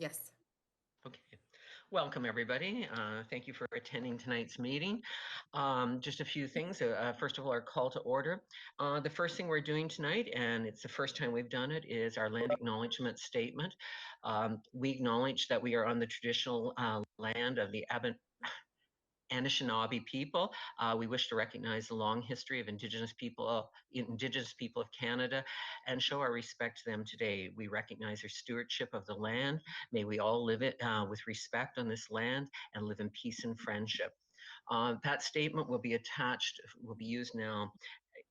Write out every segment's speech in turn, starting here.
Yes. Okay. Welcome, everybody. Thank you for attending tonight's meeting. Just a few things. First of all, our call to order. The first thing we're doing tonight, and it's the first time we've done it, is our land acknowledgement statement. We acknowledge that we are on the traditional land of the Anishinaabe people. We wish to recognize the long history of Indigenous people of Canada and show our respect to them today. We recognize their stewardship of the land. May we all live it with respect on this land and live in peace and friendship. That statement will be attached, will be used now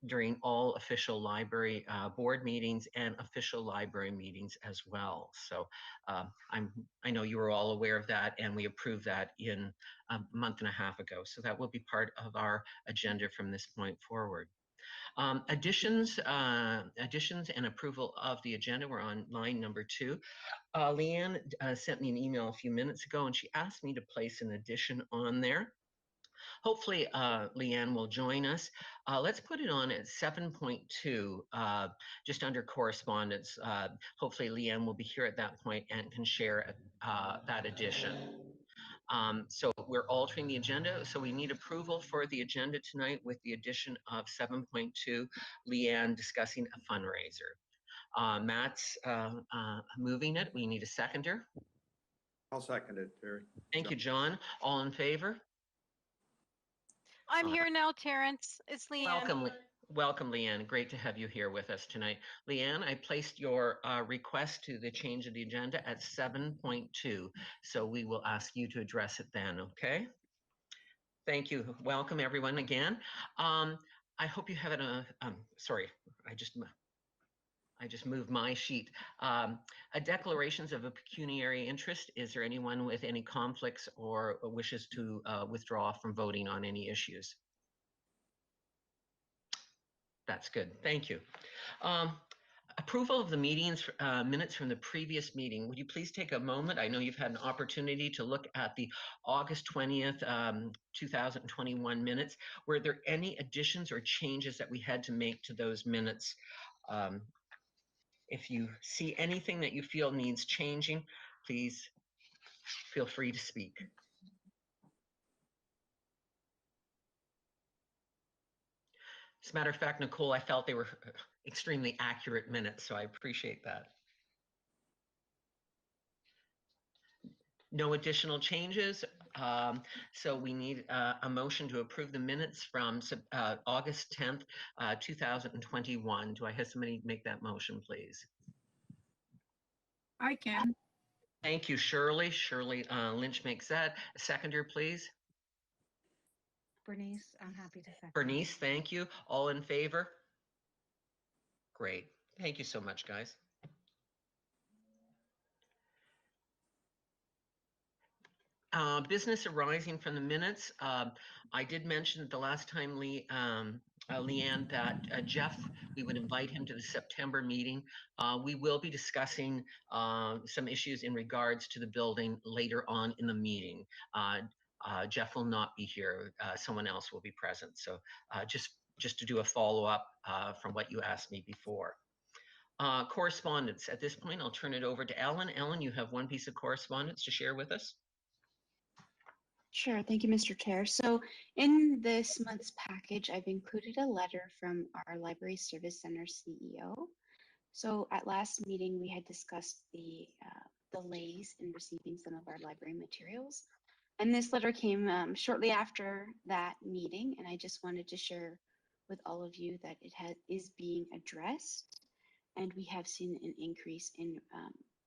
during all official library board meetings and official library meetings as well. So I know you were all aware of that, and we approved that in a month and a half ago. So that will be part of our agenda from this point forward. Additions and approval of the agenda. We're on line number 2. Leanne sent me an email a few minutes ago, and she asked me to place an addition on there. Hopefully, Leanne will join us. Let's put it on at 7.2, just under correspondence. Hopefully, Leanne will be here at that point and can share that addition. So we're altering the agenda. So we need approval for the agenda tonight with the addition of 7.2, Leanne discussing a fundraiser. Matt's moving it. We need a seconder. I'll second it, Terry. Thank you, John. All in favor? I'm here now, Terrence. It's Leanne. Welcome, Leanne. Great to have you here with us tonight. Leanne, I placed your request to the change of the agenda at 7.2, so we will ask you to address it then, okay? Thank you. Welcome, everyone, again. I hope you have it. Sorry, I just moved my sheet. A declarations of a pecuniary interest. Is there anyone with any conflicts or wishes to withdraw from voting on any issues? That's good. Thank you. Approval of the meetings minutes from the previous meeting. Would you please take a moment? I know you've had an opportunity to look at the August 20th, 2021 minutes. Were there any additions or changes that we had to make to those minutes? If you see anything that you feel needs changing, please feel free to speak. As a matter of fact, Nicole, I felt they were extremely accurate minutes, so I appreciate that. No additional changes, so we need a motion to approve the minutes from August 10th, 2021. Do I have somebody make that motion, please? I can. Thank you, Shirley. Shirley Lynch makes that. A seconder, please. Bernice, I'm happy to second. Bernice, thank you. All in favor? Great. Thank you so much, guys. Business arising from the minutes. I did mention the last time, Leanne, that Jeff, we would invite him to the September meeting. We will be discussing some issues in regards to the building later on in the meeting. Jeff will not be here. Someone else will be present. So just to do a follow-up from what you asked me before. Correspondence. At this point, I'll turn it over to Ellen. Ellen, you have one piece of correspondence to share with us. Sure, thank you, Mr. Chair. So in this month's package, I've included a letter from our Library Service Center CEO. So at last meeting, we had discussed the delays in receiving some of our library materials. And this letter came shortly after that meeting, and I just wanted to share with all of you that it is being addressed, and we have seen an increase in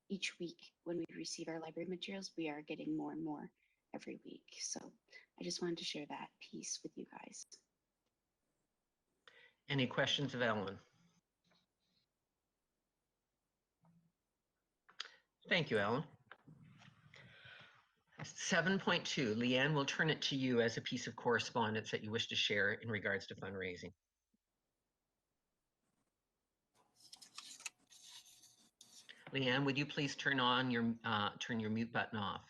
each week when we receive our library materials. We are getting more and more every week. So I just wanted to share that piece with you guys. Any questions of Ellen? Thank you, Ellen. 7.2, Leanne, we'll turn it to you as a piece of correspondence that you wish to share in regards to fundraising. Leanne, would you please turn your mute button off?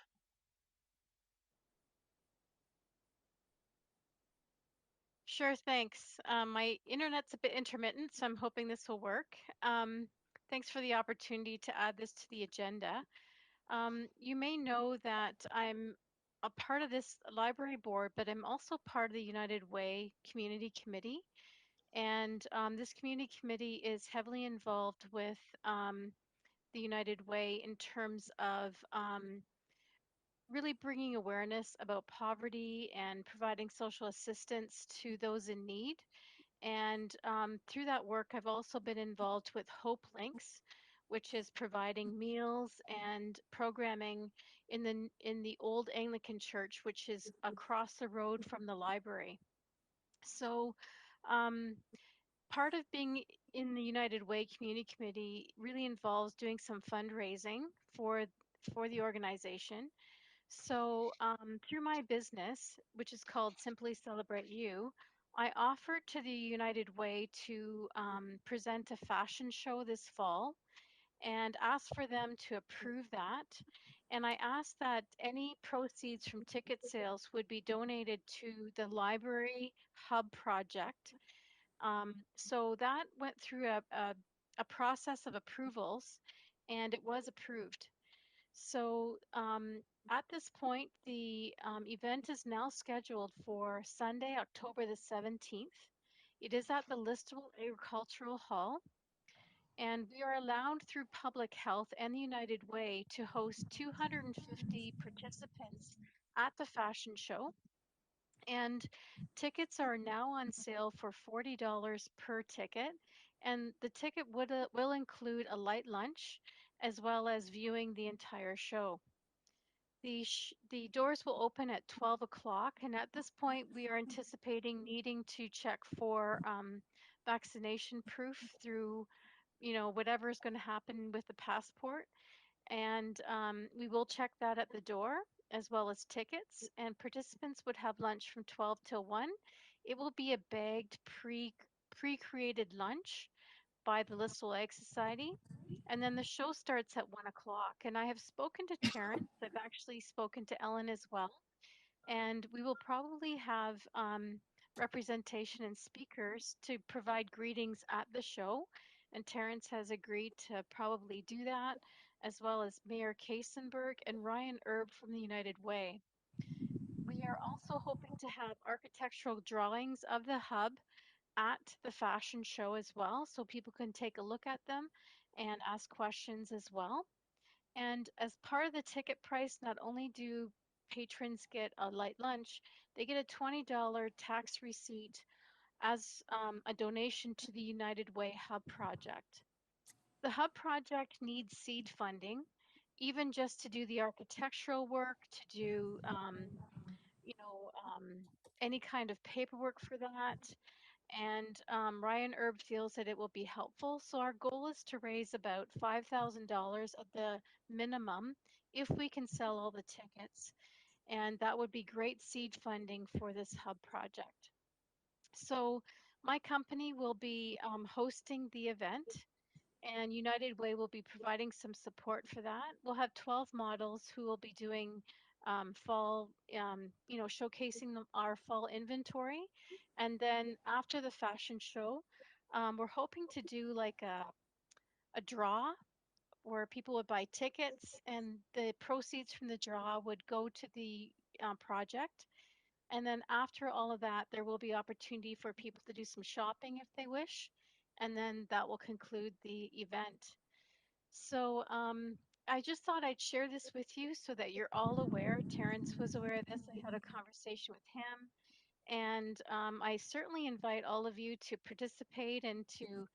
Sure, thanks. My internet's a bit intermittent, so I'm hoping this will work. Thanks for the opportunity to add this to the agenda. You may know that I'm a part of this library board, but I'm also part of the United Way Community Committee. And this community committee is heavily involved with the United Way in terms of really bringing awareness about poverty and providing social assistance to those in need. And through that work, I've also been involved with Hope Links, which is providing meals and programming in the old Anglican church, which is across the road from the library. So um, part of being in the United Way Community Committee really involves doing some fundraising for the organization. So, through my business, which is called Simply Celebrate You, I offered to the United Way to present a fashion show this fall and asked for them to approve that. And I asked that any proceeds from ticket sales would be donated to the Library Hub project. So that went through a process of approvals and it was approved. So at this point, the event is now scheduled for Sunday, October the 17th. It is at the Listowel Agricultural Hall, and we are allowed through Public Health and the United Way to host 250 participants at the fashion show. And tickets are now on sale for $40 per ticket. And the ticket will include a light lunch as well as viewing the entire show. The doors will open at 12 o'clock, and at this point, we are anticipating needing to check for vaccination proof through, whatever is going to happen with the passport. And we will check that at the door as well as tickets. And participants would have lunch from 12 till 1. It will be a bagged pre-created lunch by the Listowel Egg Society. And then the show starts at 1 o'clock. And I have spoken to Terrence. I've actually spoken to Ellen as well. And we will probably have representation and speakers to provide greetings at the show. And Terrence has agreed to probably do that, as well as Mayor Kasenberg and Ryan Erb from the United Way. We are also hoping to have architectural drawings of the hub at the fashion show as well, so people can take a look at them and ask questions as well. And as part of the ticket price, not only do patrons get a light lunch, they get a $20 tax receipt as a donation to the United Way Hub project. The Hub project needs seed funding, even just to do the architectural work, to do you know, um, any kind of paperwork for that. And Ryan Erb feels that it will be helpful. So our goal is to raise about $5,000 at the minimum if we can sell all the tickets. And that would be great seed funding for this hub project. So my company will be hosting the event and United Way will be providing some support for that. We'll have 12 models who will be doing fall, showcasing our fall inventory. And then after the fashion show, we're hoping to do like a draw where people would buy tickets and the proceeds from the draw would go to the project. And then after all of that, there will be opportunity for people to do some shopping if they wish. And then that will conclude the event. So I just thought I'd share this with you so that you're all aware. Terrence was aware of this. I had a conversation with him. And I certainly invite all of you to participate and to,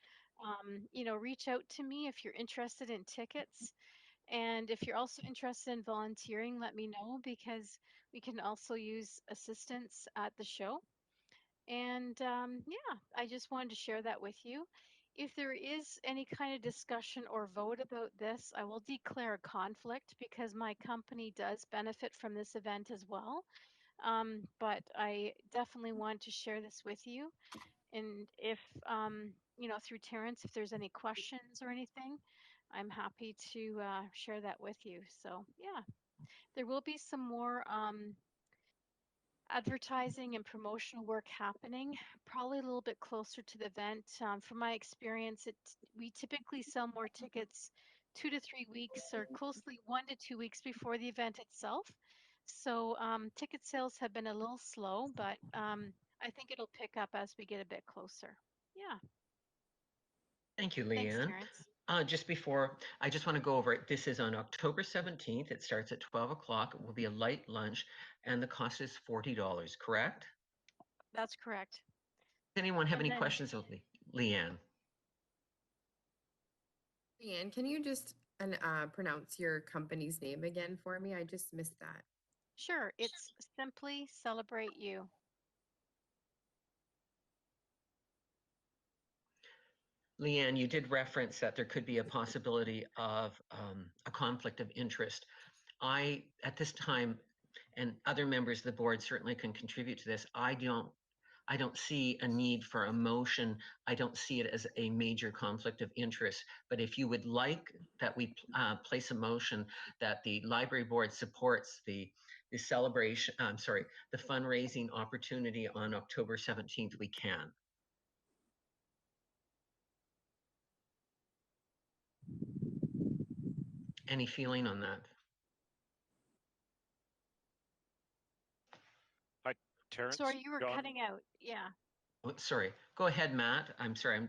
reach out to me if you're interested in tickets. And if you're also interested in volunteering, let me know because we can also use assistance at the show. And yeah, I just wanted to share that with you. If there is any kind of discussion or vote about this, I will declare a conflict because my company does benefit from this event as well. But I definitely want to share this with you. And if, through Terrence, if there's any questions or anything, I'm happy to share that with you. So yeah, there will be some more advertising and promotional work happening, probably a little bit closer to the event. From my experience, we typically sell more tickets 2 to 3 weeks or closely 1 to 2 weeks before the event itself. So ticket sales have been a little slow, but I think it'll pick up as we get a bit closer. Yeah. Thank you, Thanks, Leanne. Terrence. Just before, I just want to go over it. This is on October 17th. It starts at 12 o'clock. It will be a light lunch, and the cost is $40, correct? That's correct. Does anyone have And any then questions of Leanne? Leanne, can you just pronounce your company's name again for me? I just missed that. sure, it's Simply Celebrate You. Leanne, you did reference that there could be a possibility of a conflict of interest. At this time, and other members of the board certainly can contribute to this, I don't see a need for a motion. I don't see it as a major conflict of interest. But if you would like that we place a motion that the library board supports the celebration, the fundraising opportunity on October 17th, we can. Any feeling on that? Hi, Terrence. Sorry, you were John. cutting out. Yeah. Oh, sorry. Go ahead, Matt. I'm sorry.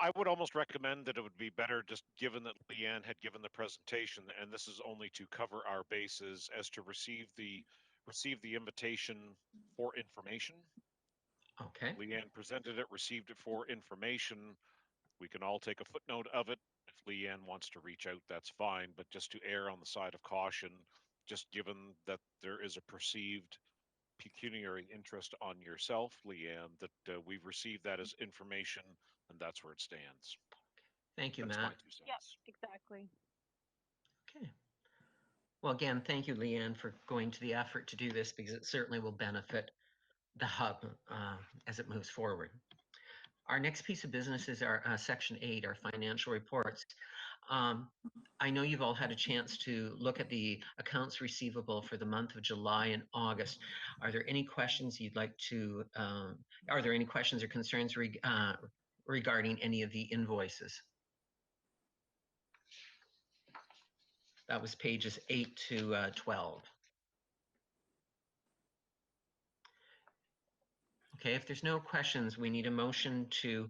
I would almost recommend that it would be better, just given that Leanne had given the presentation, and this is only to cover our bases, as to receive the invitation for information. Okay. Leanne presented it, received it for information. We can all take a footnote of it. If Leanne wants to reach out, that's fine, but just to err on the side of caution, just given that there is a perceived pecuniary interest on yourself, Leanne, that we've received that as information, and that's where it stands. Thank you, That's Matt. my 2 cents. Yep, exactly. Okay. Well, again, thank you, Leanne, for going to the effort to do this, because it certainly will benefit the hub as it moves forward. Our next piece of business is our Section 8, our financial reports. I know you've all had a chance to look at the accounts receivable for the month of July and August. Are there any questions you'd like to, are there any questions or concerns regarding any of the invoices? That was pages 8 to 12. Okay, if there's no questions, we need a motion to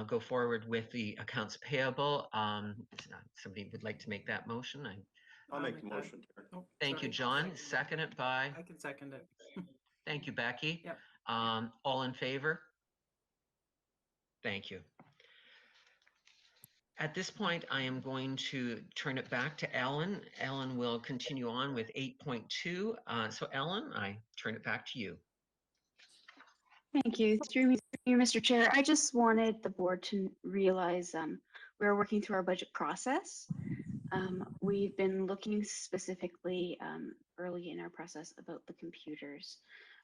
go forward with the accounts payable. Somebody would like to make that motion. I'll make the motion, Terry. Oh, Thank you, sorry, John. second it. Second it by, I can second it. thank you, Becky. Yep. All in favor? Thank you. At this point, I am going to turn it back to Ellen. Ellen will continue on with 8.2. So Ellen, I turn it back to you. Thank you. Through you, Mr. Chair, I just wanted the board to realize we're working through our budget process. We've been looking specifically early in our process about the computers.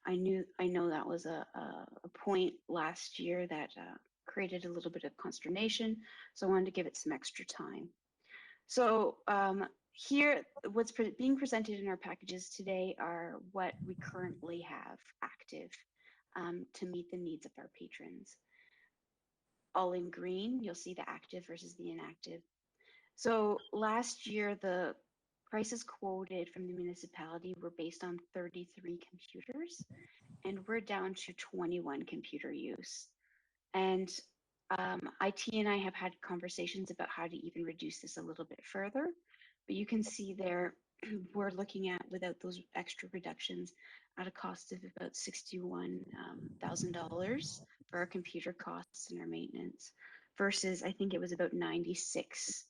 I know that was a point last year that created a little bit of consternation, so I wanted to give it some extra time. So here, what's being presented in our packages today are what we currently have active to meet the needs of our patrons. All in green, you'll see the active versus the inactive. So last year, the prices quoted from the municipality were based on 33 computers, and we're down to 21 computer use. And IT and I have had conversations about how to even reduce this a little bit further, but you can see there, we're looking at, without those extra reductions, at a cost of about $61,000 for our computer costs and our maintenance, versus I think it was about 96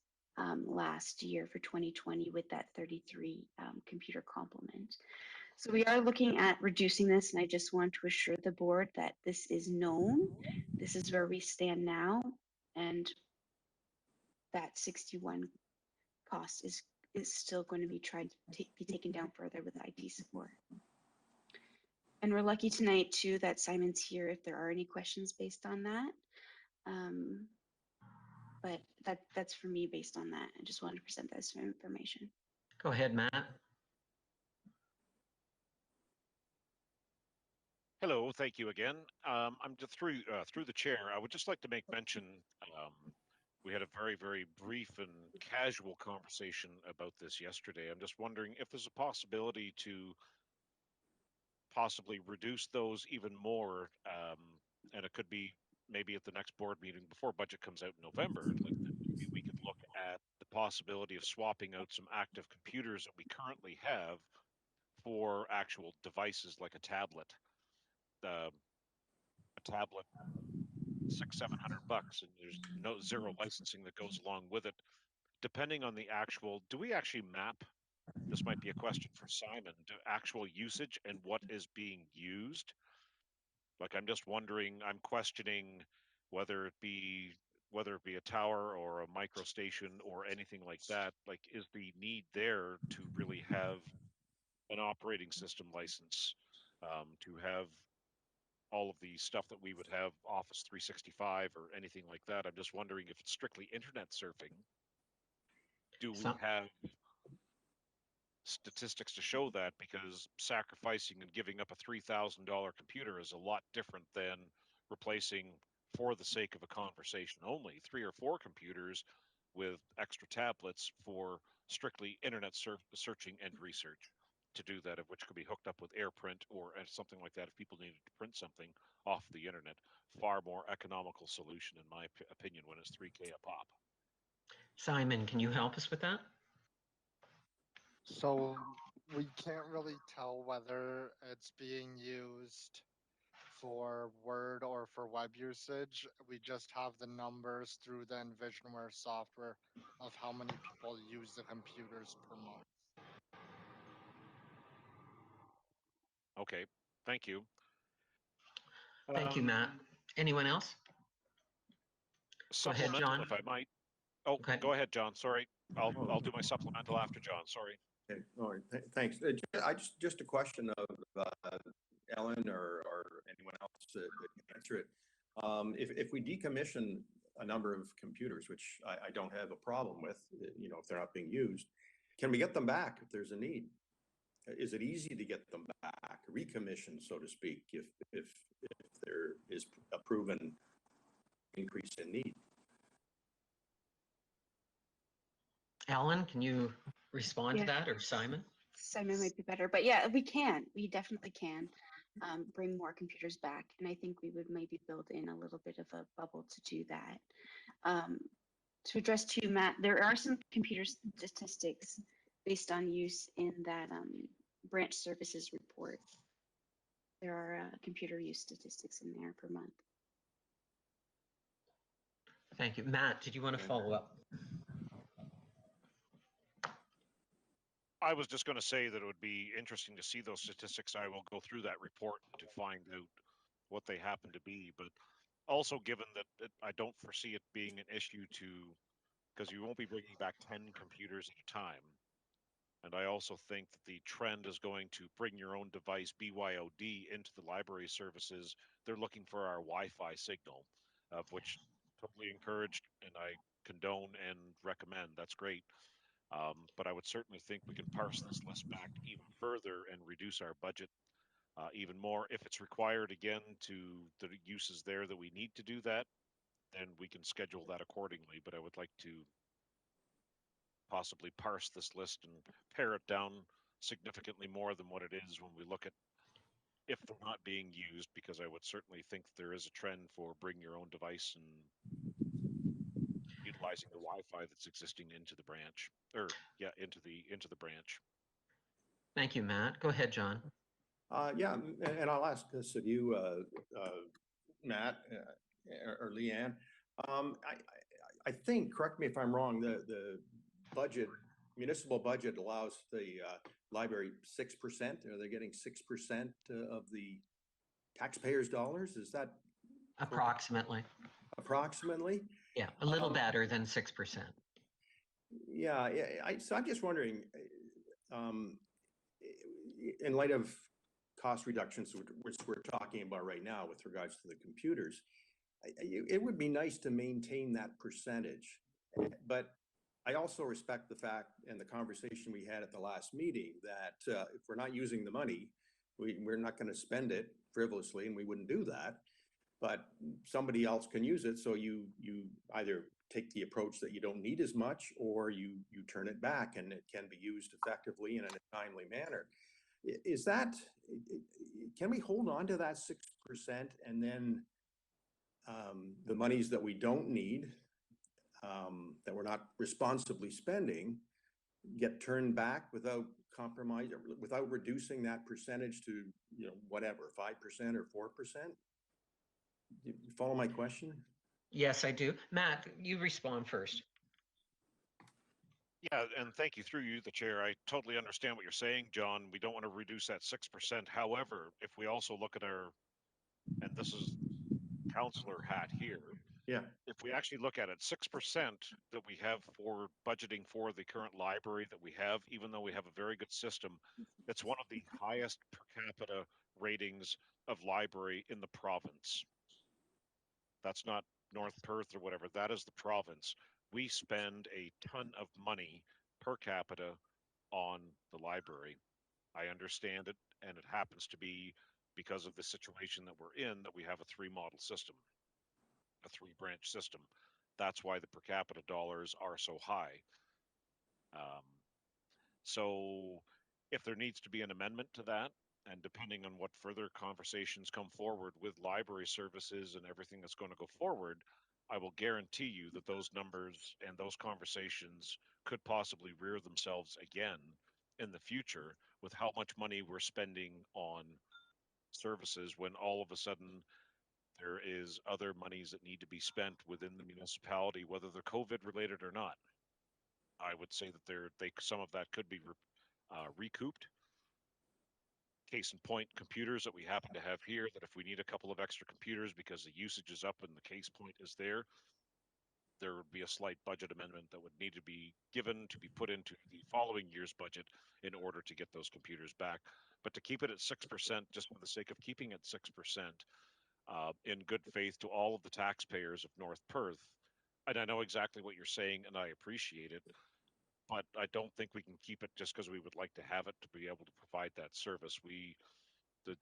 last year for 2020 with that 33 computer complement. So we are looking at reducing this, and I just want to assure the board that this is known. This is where we stand now, and that 61 cost is still going to be tried to be taken down further with IT support. And we're lucky tonight too that Simon's here if there are any questions based on that. But that's for me based on that. I just wanted to present this information. Go ahead, Matt. Hello, thank you again. I'm just through the chair. I would just like to make mention, we had a very, very brief and casual conversation about this yesterday. I'm just wondering if there's a possibility to possibly reduce those even more, and it could be maybe at the next board meeting before budget comes out in November. Like maybe we could look at the possibility of swapping out some active computers that we currently have for actual devices like a tablet. A tablet, 600-700 bucks, and there's no zero licensing that goes along with it. Depending on the actual, do we actually map? This might be a question for Simon. To actual usage and what is being used? Like, I'm just wondering. I'm questioning whether it be a tower or a micro station or anything like that. Like, is the need there to really have an operating system license, to have all of the stuff that we would have Office 365 or anything like that? I'm just wondering if it's strictly internet surfing. Do we So, have statistics to show that? Because sacrificing and giving up a $3,000 computer is a lot different than replacing, for the sake of a conversation only, 3 or 4 computers with extra tablets for strictly internet searching and research to do that, of which could be hooked up with AirPrint or something like that if people needed to print something off the internet. Far more economical solution, in my opinion, when it's 3K a pop. Simon, can you help us with that? So we can't really tell whether it's being used for Word or for web usage. We just have the numbers through the Envisionware software of how many people use the computers per month. Okay, thank you. Thank you, Matt. Anyone else? Go ahead, Supplemental, John. if I might. Oh, Okay. go ahead, John. Sorry. Oh. I'll do my supplemental after John. Sorry. Okay, all right, thanks. Just a question of Ellen or anyone else that can answer it. If we decommission a number of computers, which I don't have a problem with, if they're not being used, can we get them back if there's a need? Is it easy to get them back, recommissioned, so to speak, if there is a proven increase in need? Alan, can you respond to Yeah. that, or Simon? Simon might be better, but yeah, we can. We definitely can bring more computers back, and I think we would maybe build in a little bit of a bubble to do that. To address to Matt, there are some computer statistics based on use in that branch services report. There are computer use statistics in there per month. Thank you. Matt, did you want to follow up? I was just going to say that it would be interesting to see those statistics. I will go through that report to find out what they happen to be. But also, given that I don't foresee it being an issue because you won't be bringing back 10 computers at a time. And I also think that the trend is going to bring your own device, BYOD, into the library services. They're looking for our Wi-Fi signal, of which totally encouraged, and I condone and recommend. That's great. But I would certainly think we can parse this list back even further and reduce our budget even more. If it's required again to the uses there that we need to do that, then we can schedule that accordingly. But I would like to possibly parse this list and pare it down significantly more than what it is when we look at if they're not being used, because I would certainly think there is a trend for bring your own device and utilizing the Wi-Fi that's existing into the branch, or yeah, into the branch. Thank you, Matt. Go ahead, John. Yeah, and I'll ask this of you, Matt or Leanne. I think, correct me if I'm wrong, the budget, municipal budget allows the library 6%. Are they getting 6% of the taxpayers' dollars? Is that Approximately. approximately? Yeah, a little better than 6%. Yeah, so I'm just wondering, in light of cost reductions, which we're talking about right now with regards to the computers, it would be nice to maintain that percentage. But I also respect the fact and the conversation we had at the last meeting that if we're not using the money, we're not going to spend it frivolously, and we wouldn't do that. but somebody else can use it. So you either take the approach that you don't need as much, or you turn it back and it can be used effectively and in a timely manner. Is that, can we hold on to that 6% and then the monies that we don't need, that we're not responsibly spending, get turned back without compromise, without reducing that percentage to, whatever, 5% or 4%? You follow my question? Yes, I do. Matt, you respond first. Yeah, and thank you through you, the chair. I totally understand what you're saying, John. We don't want to reduce that 6%. However, if we also look at our, and this is counselor hat here, Yeah. if we actually look at it, 6% that we have for budgeting for the current library that we have, even though we have a very good system, it's one of the highest per capita ratings of library in the province. That's not North Perth or whatever. That is the province. We spend a ton of money per capita on the library. I understand it, and it happens to be because of the situation that we're in that we have a three model system, a three branch system. That's why the per capita dollars are so high. Um, so if there needs to be an amendment to that, and depending on what further conversations come forward with library services and everything that's going to go forward, I will guarantee you that those numbers and those conversations could possibly rear themselves again in the future with how much money we're spending on services when all of a sudden there is other monies that need to be spent within the municipality, whether they're COVID related or not. I would say that some of that could be recouped. Case in point, computers that we happen to have here, that if we need a couple of extra computers because the usage is up and the case point is there would be a slight budget amendment that would need to be given to be put into the following year's budget in order to get those computers back. But to keep it at 6%, just for the sake of keeping it 6%, in good faith to all of the taxpayers of North Perth, and I know exactly what you're saying and I appreciate it, but I don't think we can keep it just because we would like to have it to be able to provide that service. The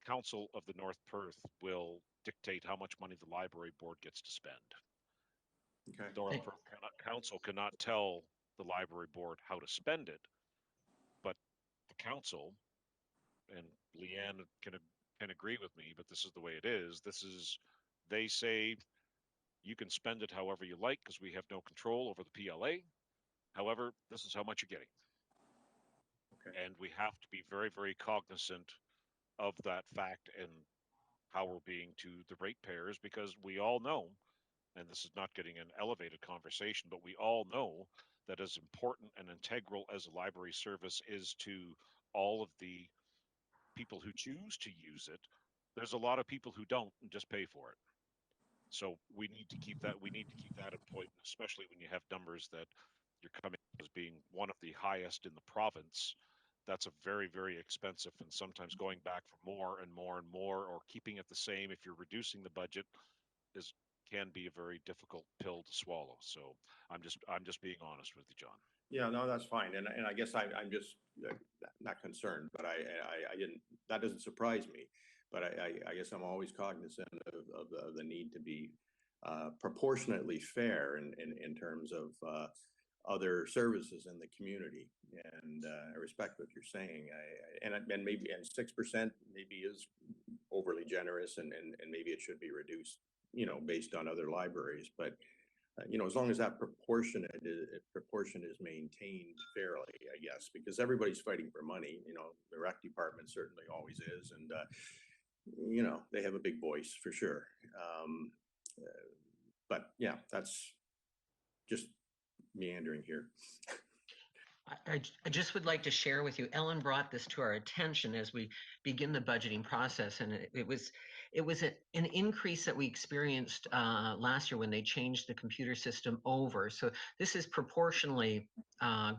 council of the North Perth will dictate how much money the library board gets to spend. Okay. The North Perth Council cannot tell the library board how to spend it, but the council, and Leanne can agree with me, but this is the way it is. They say you can spend it however you like because we have no control over the PLA. However, this is how much you're getting. Okay. And we have to be very, very cognizant of that fact and how we're being to the ratepayers, because we all know, and this is not getting an elevated conversation, but we all know that as important and integral as a library service is to all of the people who choose to use it, there's a lot of people who don't and just pay for it. So we need to keep that in point, especially when you have numbers that you're coming as being one of the highest in the province. That's a very, very expensive, and sometimes going back for more and more and more, or keeping it the same if you're reducing the budget can be a very difficult pill to swallow. So I'm just being honest with you, John. Yeah, no, that's fine. And I guess I'm just not concerned, but I didn't, that doesn't surprise me. But I guess I'm always cognizant of the need to be proportionately fair in terms of other services in the community. And I respect what you're saying. And maybe, and 6% maybe is overly generous, and maybe it should be reduced, based on other libraries. But as long as that proportion is maintained fairly, I guess, because everybody's fighting for money. The rec department certainly always is, and they have a big voice for sure. But yeah, that's just meandering here. I just would like to share with you, Ellen brought this to our attention as we begin the budgeting process, and it was an increase that we experienced last year when they changed the computer system over. So this is proportionally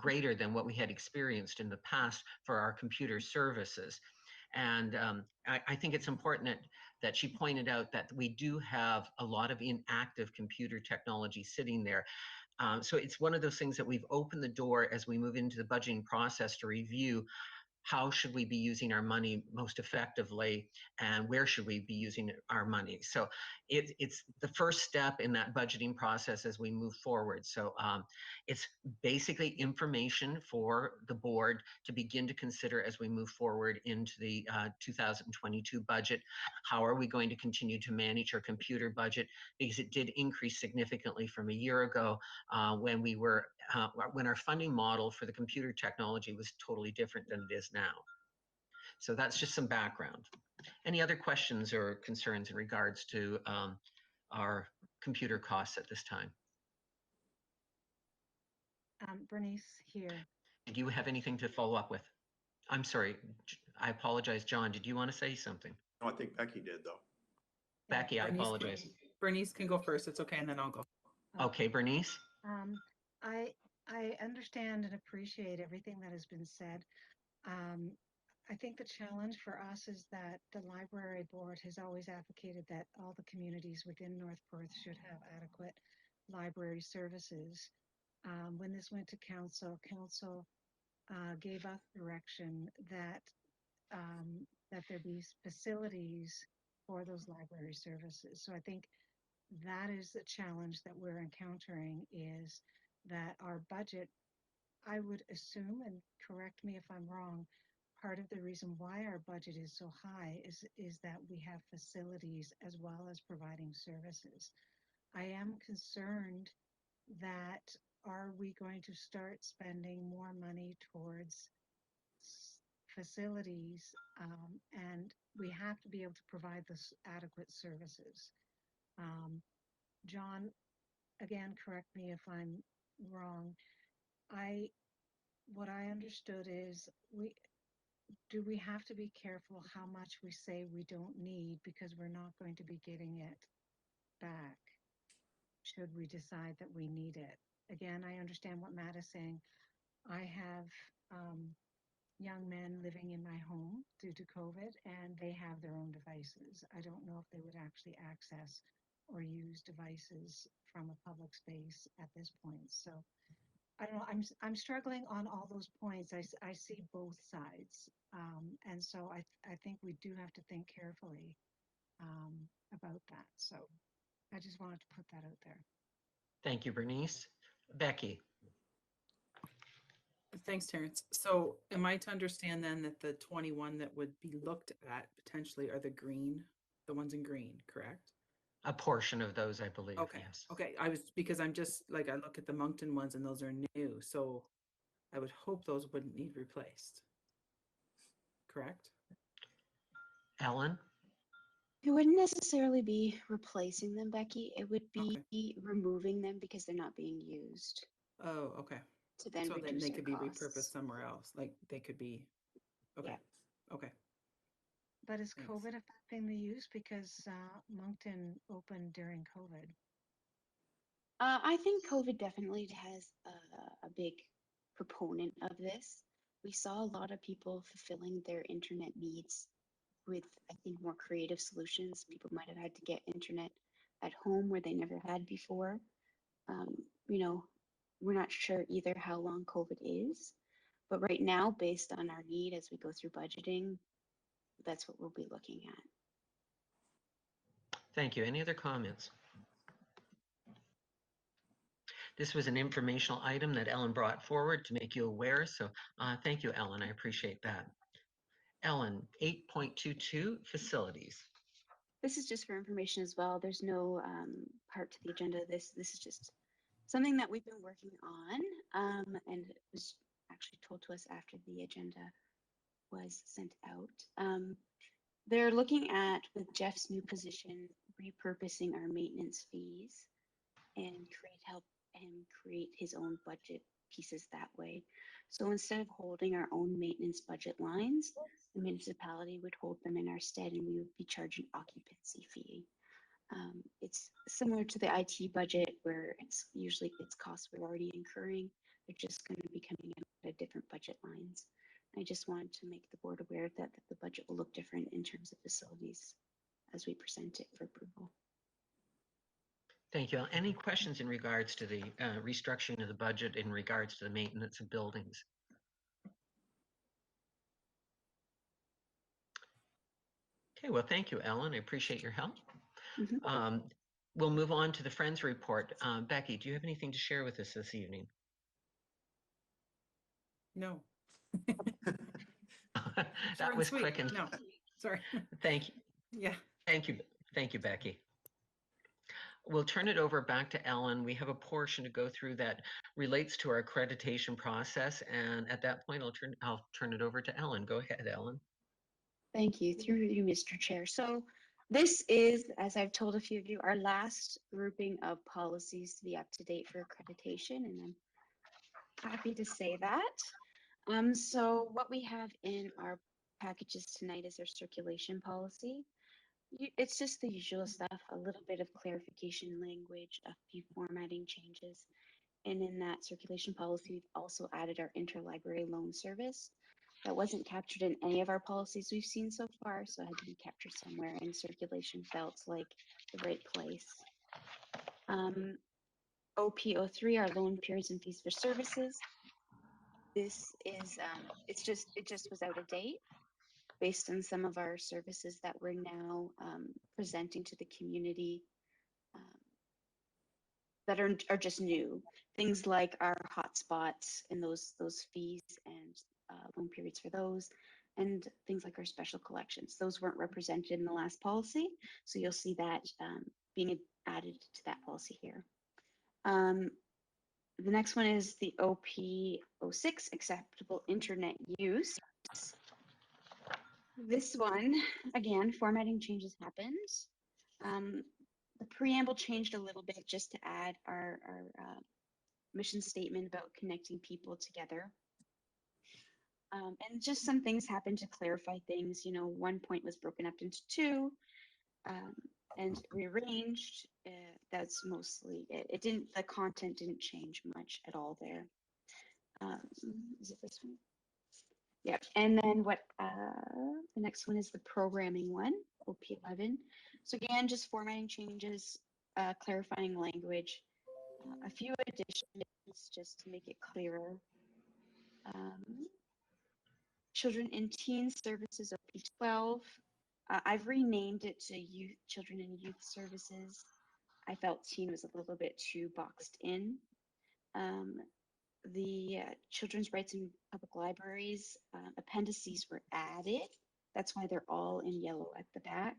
greater than what we had experienced in the past for our computer services. And I think it's important that she pointed out that we do have a lot of inactive computer technology sitting there. So it's one of those things that we've opened the door as we move into the budgeting process to review how should we be using our money most effectively, and where should we be using our money. So it's the first step in that budgeting process as we move forward. So it's basically information for the board to begin to consider as we move forward into the 2022 budget. How are we going to continue to manage our computer budget? Because it did increase significantly from a year ago when we were when our funding model for the computer technology was totally different than it is now. So that's just some background. Any other questions or concerns in regards to our computer costs at this time? Bernice here. Did you have anything to follow up with? I'm sorry, I apologize. John, did you want to say something? No, I think Becky did though. Becky, I Bernice can- apologize. Bernice can go first. It's okay, and then I'll go. Okay, Bernice? I understand and appreciate everything that has been said. I think the challenge for us is that the library board has always advocated that all the communities within North Perth should have adequate library services. When this went to council gave us direction that that there be facilities for those library services. So I think that is the challenge that we're encountering, is that our budget, I would assume, and correct me if I'm wrong, part of the reason why our budget is so high is that we have facilities as well as providing services. I am concerned that, are we going to start spending more money towards facilities, and we have to be able to provide this adequate services. John, again, correct me if I'm wrong. What I understood is, we have to be careful how much we say we don't need, because we're not going to be getting it back should we decide that we need it. Again, I understand what Matt is saying. I have young men living in my home due to COVID, and they have their own devices. I don't know if they would actually access or use devices from a public space at this point. So I don't know. I'm struggling on all those points. I see both sides, and so I think we do have to think carefully about that. So I just wanted to put that out there. Thank you, Bernice. Becky? Thanks, Terrence. So am I to understand then that the 21 that would be looked at potentially are the ones in green, correct? A portion of those, I believe, Okay. yes. Okay. Because I'm just like, I look at the Moncton ones and those are new. So I would hope those wouldn't need replaced. Correct? Ellen? It wouldn't necessarily be replacing them, Becky. It would be Okay. removing them because they're not being used, Oh, okay. to then So then reduce they our could be costs. repurposed somewhere else. Like they could be, okay. Yeah. Okay. But is Thanks. COVID affecting the use? Because Moncton opened during COVID. I think COVID definitely has a big proponent of this. We saw a lot of people fulfilling their internet needs with, I think, more creative solutions. People might have had to get internet at home where they never had before. You know, we're not sure either how long COVID is, but right now, based on our need as we go through budgeting, that's what we'll be looking at. Thank you. Any other comments? This was an informational item that Ellen brought forward to make you aware. So thank you, Ellen. I appreciate that. Ellen, 8.22 facilities. This is just for information as well. There's no part to the agenda. This is just something that we've been working on, and it was actually told to us after the agenda was sent out. They're looking at, with Jeff's new position, repurposing our maintenance fees and help him create his own budget pieces that way. So instead of holding our own maintenance budget lines, the municipality would hold them in our stead, and we would be charging occupancy fee. It's similar to the IT budget, where it's costs we're already incurring. They're just going to be coming out of different budget lines. I just wanted to make the board aware that the budget will look different in terms of facilities as we present it for approval. Thank you. Any questions in regards to the restructuring of the budget in regards to the maintenance of buildings? Okay, well, thank you, Ellen. I appreciate your help. Mhm. We'll move on to the Friends report. Becky, do you have anything to share with us this evening? No. That Short and was sweet. quick and No, sorry. thank you. Yeah. Thank you. Thank you, Becky. We'll turn it over back to Ellen. We have a portion to go through that relates to our accreditation process. And at that point, I'll turn it over to Ellen. Go ahead, Ellen. Thank you. Through you, Mr. Chair. So this is, as I've told a few of you, our last grouping of policies to be up to date for accreditation, and I'm happy to say that. So what we have in our packages tonight is our circulation policy. It's just the usual stuff, a little bit of clarification language, a few formatting changes. And in that circulation policy, we've also added our interlibrary loan service. That wasn't captured in any of our policies we've seen so far, so it had to be captured somewhere, and circulation felt like the right place. OP03, our loan periods and fees for services. This is, it just was out of date based on some of our services that we're now presenting to the community um, that are just new. Things like our hotspots and those fees and loan periods for those, and things like our special collections. Those weren't represented in the last policy, so you'll see that being added to that policy here. The next one is the OP06, acceptable internet use. This one, again, formatting changes happened. The preamble changed a little bit just to add our mission statement about connecting people together. And just some things happened to clarify things. You know, one point was broken up into two and rearranged. That's mostly it. It didn't, the content didn't change much at all there. Is it this one? Yep. And then what the next one is the programming one, OP11. So again, just formatting changes, clarifying language, a few additions just to make it clearer. Children and Teen Services, OP12. I've renamed it to Youth, Children and Youth Services. I felt teen was a little bit too boxed in. The children's rights in public libraries appendices were added. That's why they're all in yellow at the back.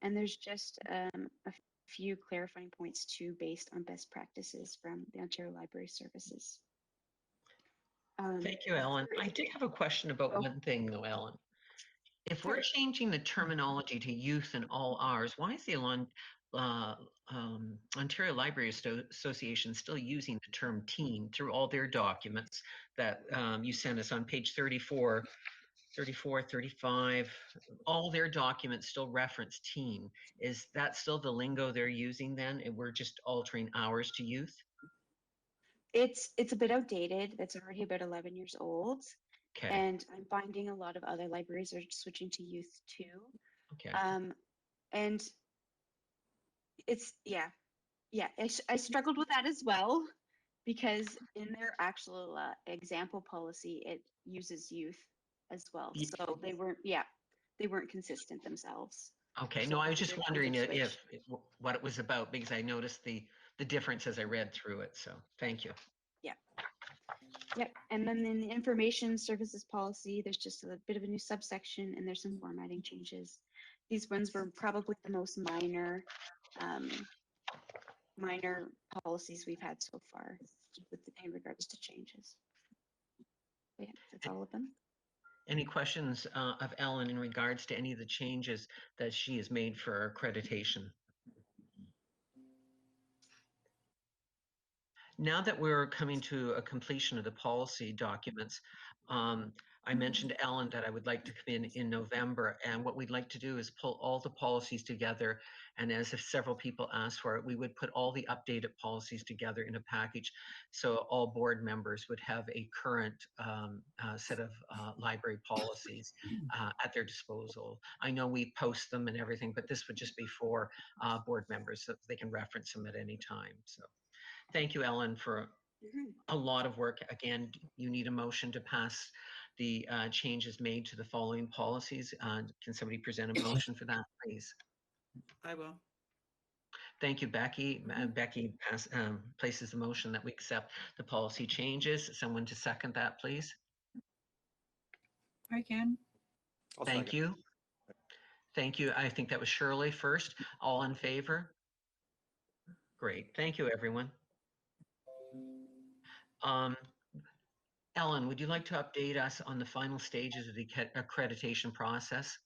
And there's just a few clarifying points too, based on best practices from the Ontario Library Services. Thank you, Ellen. I did have a question about one thing though, Ellen. If we're changing the terminology to youth and all Rs, why is the Ontario Library Association still using the term teen through all their documents that you sent us on page 34, 35, all their documents still reference teen. Is that still the lingo they're using then? And we're just altering hours to youth? It's a bit outdated. It's already about 11 years old. Okay. And I'm finding a lot of other libraries are switching to youth too. Okay. And it's, I struggled with that as well, because in their actual example policy, it uses youth as well. So they weren't consistent themselves. Okay, So no, I was just they're wondering going to if switch. what it was about, because I noticed the difference as I read through it. So thank you. Yep. And then in the information services policy, there's just a bit of a new subsection and there's some formatting changes. These ones were probably the most minor policies we've had so far in regards to changes. But yeah, that's all of them. Any questions of Ellen in regards to any of the changes that she has made for accreditation? Now that we're coming to a completion of the policy documents, I mentioned to Ellen that I would like to come in November, and what we'd like to do is pull all the policies together, and as if several people asked for it, we would put all the updated policies together in a package, so all board members would have a current set of library policies at their disposal. I know we post them and everything, but this would just be for board members so they can reference them at any time. So thank you, Ellen, for a lot of work. Again, you need a motion to pass the changes made to the following policies. Can somebody present a motion for that, please? I will. Thank you, Becky. Becky places the motion that we accept the policy changes. Someone to second that, please. I can. I'll Thank second. you. Thank you. I think that was Shirley first. All in favor? Great. Thank you, everyone. Ellen, would you like to update us on the final stages of the accreditation process?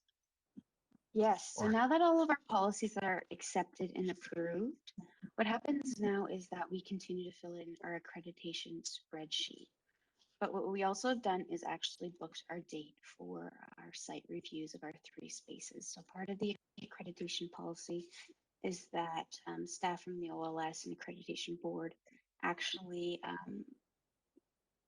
Yes, so Or- now that all of our policies are accepted and approved, what happens now is that we continue to fill in our accreditation spreadsheet. But what we also have done is actually booked our date for our site reviews of our 3 spaces. So part of the accreditation policy is that staff from the OLS and accreditation board actually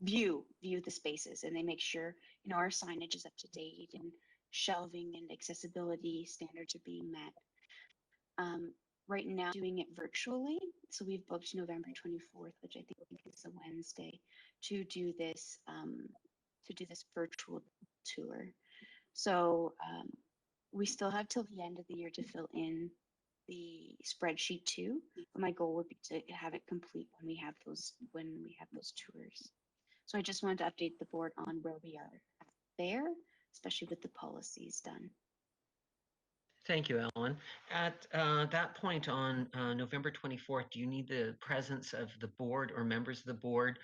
view the spaces, and they make sure our signage is up to date and shelving and accessibility standards are being met. Right now, doing it virtually, so we've booked November 24th, which I think is a Wednesday, to do this virtual tour. So we still have till the end of the year to fill in the spreadsheet too, but my goal would be to have it complete when we have those tours. So I just wanted to update the board on where we are there, especially with the policies done. Thank you, Ellen. At that point on November 24th, do you need the presence of the board or members of the board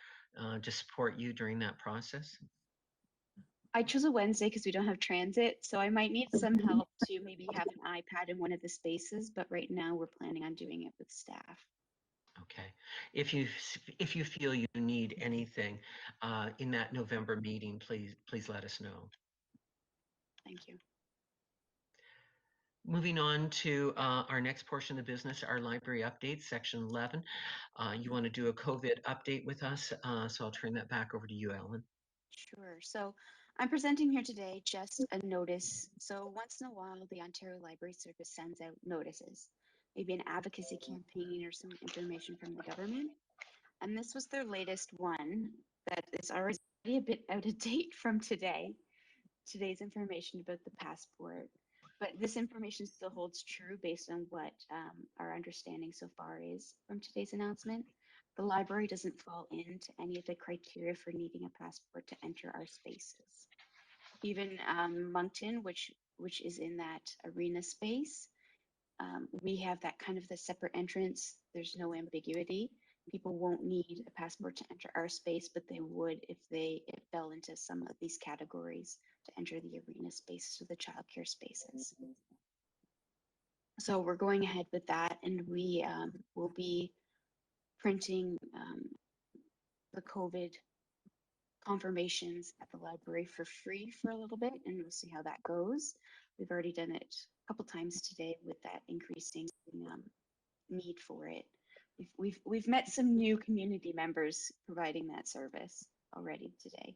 to support you during that process? I chose a Wednesday because we don't have transit, so I might need some help to maybe have an iPad in one of the spaces, but right now we're planning on doing it with staff. Okay. If you feel you need anything in that November meeting, please let us know. Thank you. Moving on to our next portion of the business, our library updates, section 11. You want to do a COVID update with us, so I'll turn that back over to you, Ellen. Sure. So I'm presenting here today just a notice. So once in a while, the Ontario Library Service sends out notices, maybe an advocacy campaign or some information from the government. And this was their latest one that is already a bit out of date from today's information about the passport. But this information still holds true based on what our understanding so far is from today's announcement. The library doesn't fall into any of the criteria for needing a passport to enter our spaces. Even Moncton, which is in that arena space, we have that kind of the separate entrance. There's no ambiguity. People won't need a passport to enter our space, but they would if it fell into some of these categories to enter the arena spaces or the childcare spaces. So we're going ahead with that, and we will be printing the COVID confirmations at the library for free for a little bit, and we'll see how that goes. We've already done it a couple times today with that increasing need for it. We've met some new community members providing that service already today.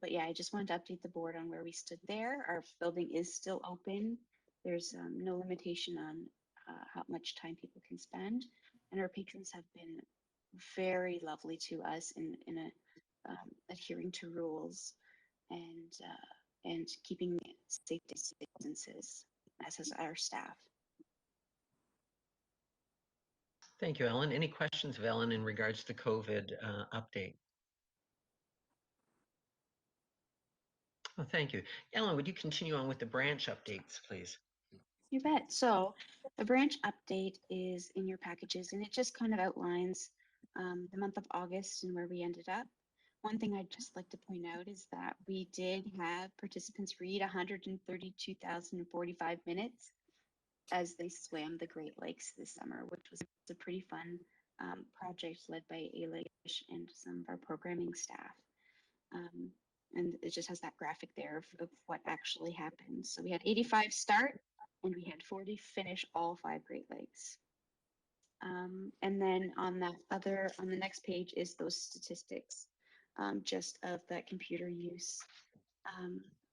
But yeah, I just wanted to update the board on where we stood there. Our building is still open. There's no limitation on how much time people can spend, and our patrons have been very lovely to us in adhering to rules and keeping safe distances, as has our staff. Thank you, Ellen. Any questions of Ellen in regards to COVID update? Oh, thank you. Ellen, would you continue on with the branch updates, please? You bet. So the branch update is in your packages, and it just kind of outlines the month of August and where we ended up. One thing I'd just like to point out is that we did have participants read 132,045 minutes as they swam the Great Lakes this summer, which was a pretty fun project led by Ailish and some of our programming staff. And it just has that graphic there of what actually happened. So we had 85 start and we had 40 finish all 5 Great Lakes. And then on the next page is those statistics just of that computer use,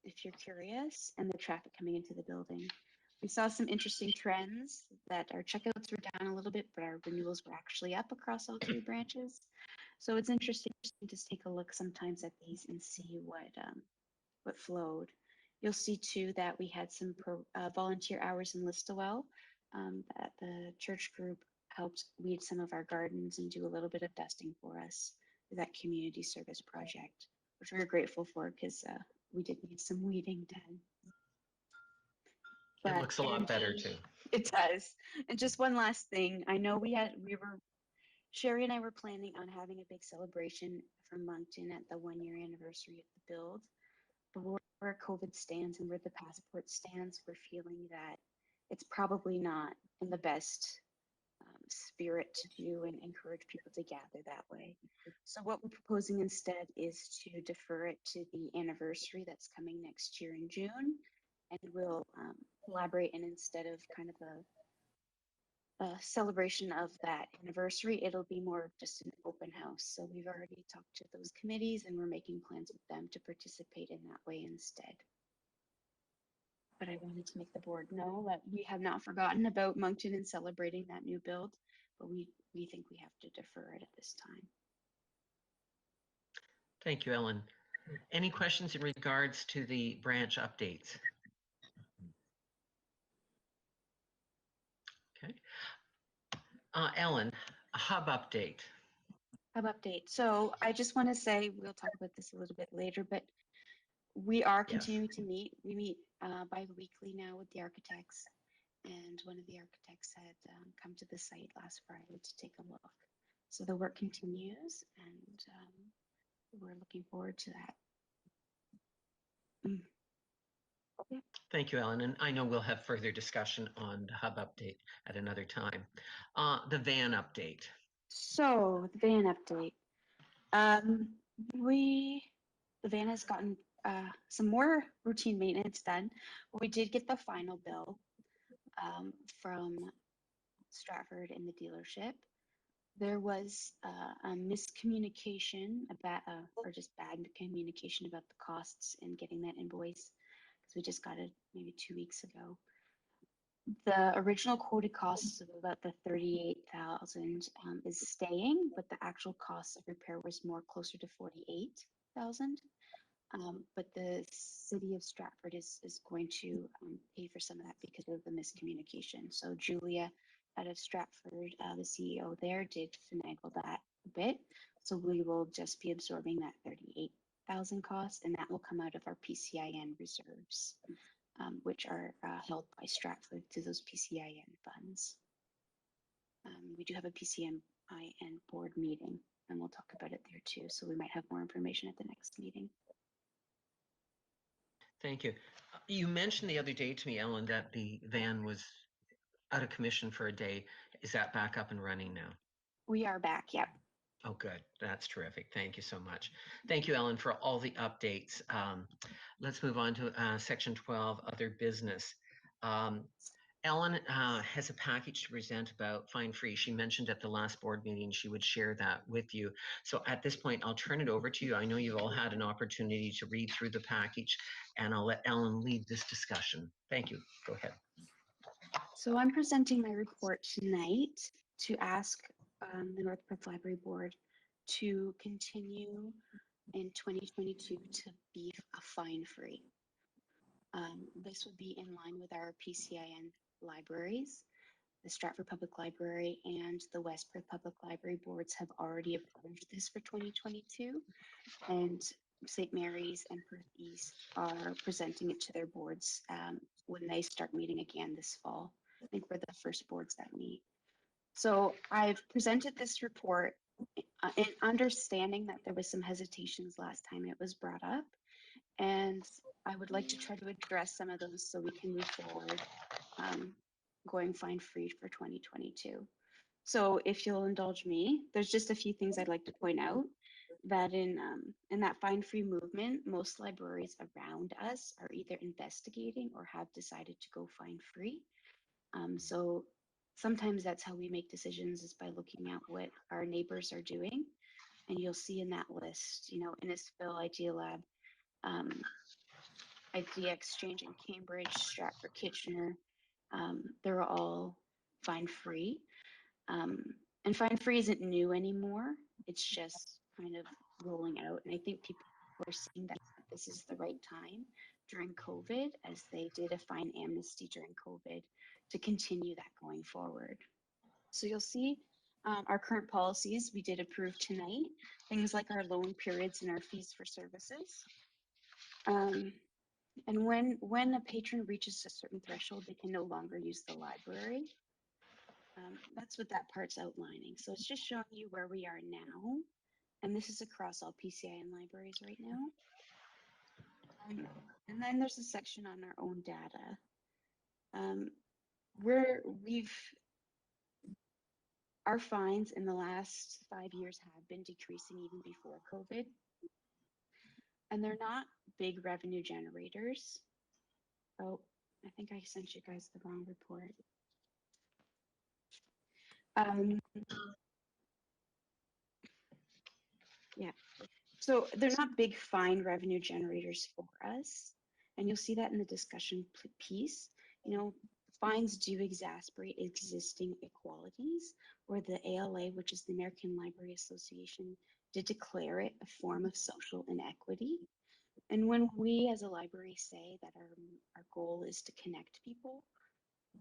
if you're curious, and the traffic coming into the building. We saw some interesting trends that our checkouts were down a little bit, but our renewals were actually up across all 3 branches. So it's interesting to just take a look sometimes at these and see what flowed. You'll see too that we had some volunteer hours in Listowel, that the church group helped weed some of our gardens and do a little bit of dusting for us for that community service project, which we were grateful for because we did need some weeding done. It looks a lot better too. It does. And just one last thing, I know Sherry and I were planning on having a big celebration for Moncton at the 1-year anniversary of the build. But where COVID stands and where the passport stands, we're feeling that it's probably not in the best spirit to do and encourage people to gather that way. So what we're proposing instead is to defer it to the anniversary that's coming next year in June. And we'll collaborate, and instead of kind of a celebration of that anniversary, it'll be more of just an open house. So we've already talked to those committees and we're making plans with them to participate in that way instead. But I wanted to make the board know that we have not forgotten about Moncton and celebrating that new build, but we think we have to defer it at this time. Thank you, Ellen. Any questions in regards to the branch updates? Okay. Ellen, a hub update. Hub update. So I just want to say, we'll talk about this a little bit later, but we are continuing to meet. We meet bi-weekly now with the architects, and one of the architects had come to the site last Friday to take a look. So the work continues, and we're looking forward to that. Yeah. Thank you, Ellen. And I know we'll have further discussion on the hub update at another time. The van update. So the van update. The van has gotten some more routine maintenance done. We did get the final bill from Stratford in the dealership. There was a miscommunication about, or just bad communication about the costs and getting that invoice, because we just got it maybe 2 weeks ago. The original quoted costs of about the 38,000 is staying, but the actual cost of repair was more closer to 48,000. But the city of Stratford is going to pay for some of that because of the miscommunication. So Julia out of Stratford, the CEO there, did finagle that a bit. So we will just be absorbing that 38,000 cost, and that will come out of our PCIN reserves, which are held by Stratford through those PCIN funds. We do have a PCIN board meeting, and we'll talk about it there too. So we might have more information at the next meeting. Thank you. You mentioned the other day to me, Ellen, that the van was out of commission for a day. Is that back up and running now? We are back, yep. Oh, good. That's terrific. Thank you so much. Thank you, Ellen, for all the updates. Let's move on to section 12, other business. Ellen has a package to present about Fine Free. She mentioned at the last board meeting she would share that with you. So at this point, I'll turn it over to you. I know you've all had an opportunity to read through the package, and I'll let Ellen lead this discussion. Thank you. Go ahead. So I'm presenting my report tonight to ask the North Perth Library Board to continue in 2022 to be fine-free. This would be in line with our PCIN libraries. The Stratford Public Library and the West Perth Public Library boards have already approved this for 2022, and St. Mary's and Perth East are presenting it to their boards when they start meeting again this fall. I think we're the first boards that meet. So I've presented this report in understanding that there was some hesitations last time it was brought up, and I would like to try to address some of those so we can move forward going fine free for 2022. So if you'll indulge me, there's just a few things I'd like to point out, that in that fine free movement, most libraries around us are either investigating or have decided to go fine free. So sometimes that's how we make decisions, is by looking at what our neighbors are doing. And you'll see in that list, you know, Innisfil, Idea Lab, Idea Exchange in Cambridge, Stratford Kitchener, they're all fine free. And fine free isn't new anymore. It's just kind of rolling out. And I think people are seeing that this is the right time during COVID, as they did a fine amnesty during COVID, to continue that going forward. So you'll see our current policies we did approve tonight, things like our loan periods and our fees for services. And when a patron reaches a certain threshold, they can no longer use the library. That's what that part's outlining. So it's just showing you where we are now. And this is across all PCIN libraries right now. And then there's a section on our own data. Our fines in the last 5 years have been decreasing even before COVID. And they're not big revenue generators. Oh, I think I sent you guys the wrong report. Yeah, so they're not big fine revenue generators for us. And you'll see that in the discussion piece. You know, fines do exasperate existing inequalities, where the ALA, which is the American Library Association, did declare it a form of social inequity. And when we as a library say that our goal is to connect people,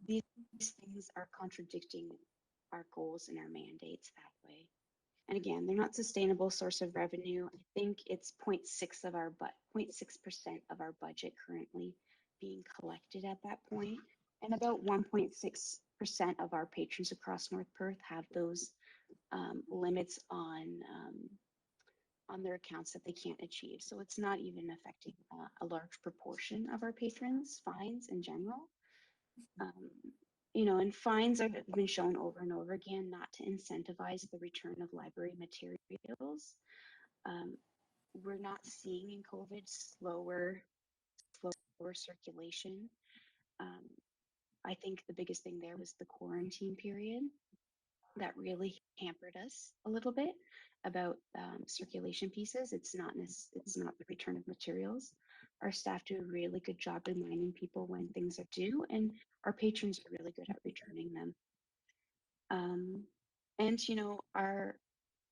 these things are contradicting our goals and our mandates that way. And again, they're not sustainable source of revenue. I think it's 0.6 of our 0.6% of our budget currently being collected at that point. And about 1.6% of our patrons across North Perth have those limits on their accounts that they can't achieve. So it's not even affecting a large proportion of our patrons' fines in general. You know, and fines have been shown over and over again not to incentivize the return of library materials. We're not seeing in COVID slower circulation. I think the biggest thing there was the quarantine period that really hampered us a little bit about circulation pieces. It's not the return of materials. Our staff do a really good job reminding people when things are due, and our patrons are really good at returning them. And you know, our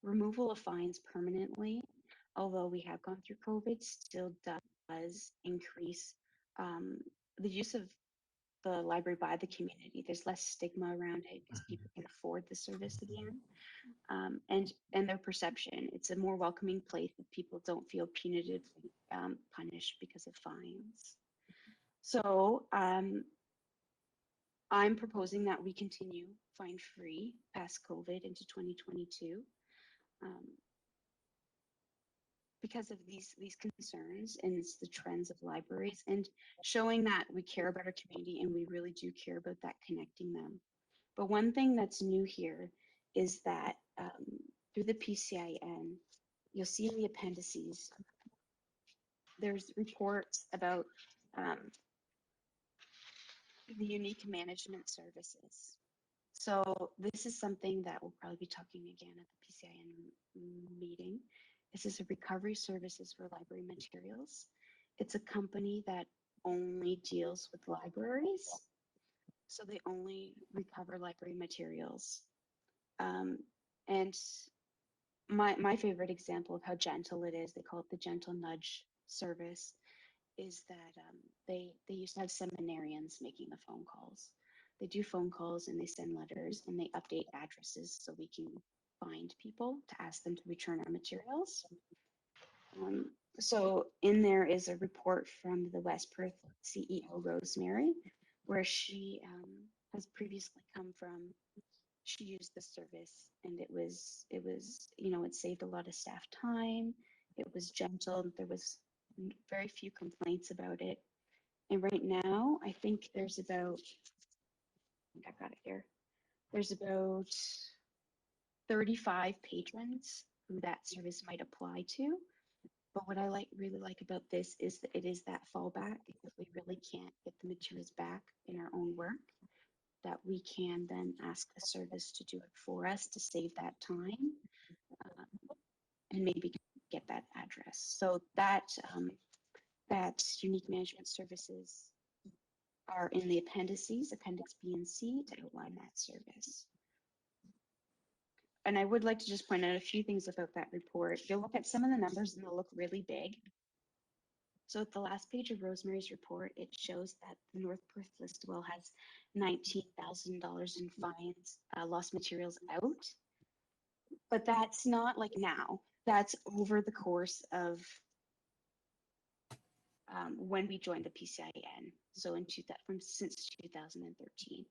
removal of fines permanently, although we have gone through COVID, still does increase the use of the library by the community. There's less stigma around it because people can afford the service again. And their perception, it's a more welcoming place if people don't feel punitively punished because of fines. So I'm proposing that we continue fine free past COVID into 2022 because of these concerns, and it's the trends of libraries, and showing that we care about our community and we really do care about that connecting them. But one thing that's new here is that through the PCIN, you'll see in the appendices, there's reports about the unique management services. So this is something that we'll probably be talking again at the PCIN meeting. This is a recovery services for library materials. It's a company that only deals with libraries. So they only recover library materials. And my favorite example of how gentle it is, they call it the gentle nudge service, is that they used to have seminarians making the phone calls. They do phone calls and they send letters and they update addresses so we can find people to ask them to return our materials. So in there is a report from the West Perth CEO, Rosemary, where she has previously come from. She used the service and it was, you know, it saved a lot of staff time. It was gentle. There was very few complaints about it. And right now, I think there's about, I've got it here. There's about 35 patrons who that service might apply to. But what I really like about this is that it is that fallback. If we really can't get the materials back in our own work, that we can then ask a service to do it for us to save that time and maybe get that address. So that unique management services are in the appendices, Appendix B and C, to outline that service. and I would like to just point out a few things about that report. You'll look at some of the numbers and they'll look really big. So at the last page of Rosemary's report, it shows that the North Perth Listwell has $19,000 in fines, lost materials out. But that's not like now. That's over the course of when we joined the PCIN. So since 2013.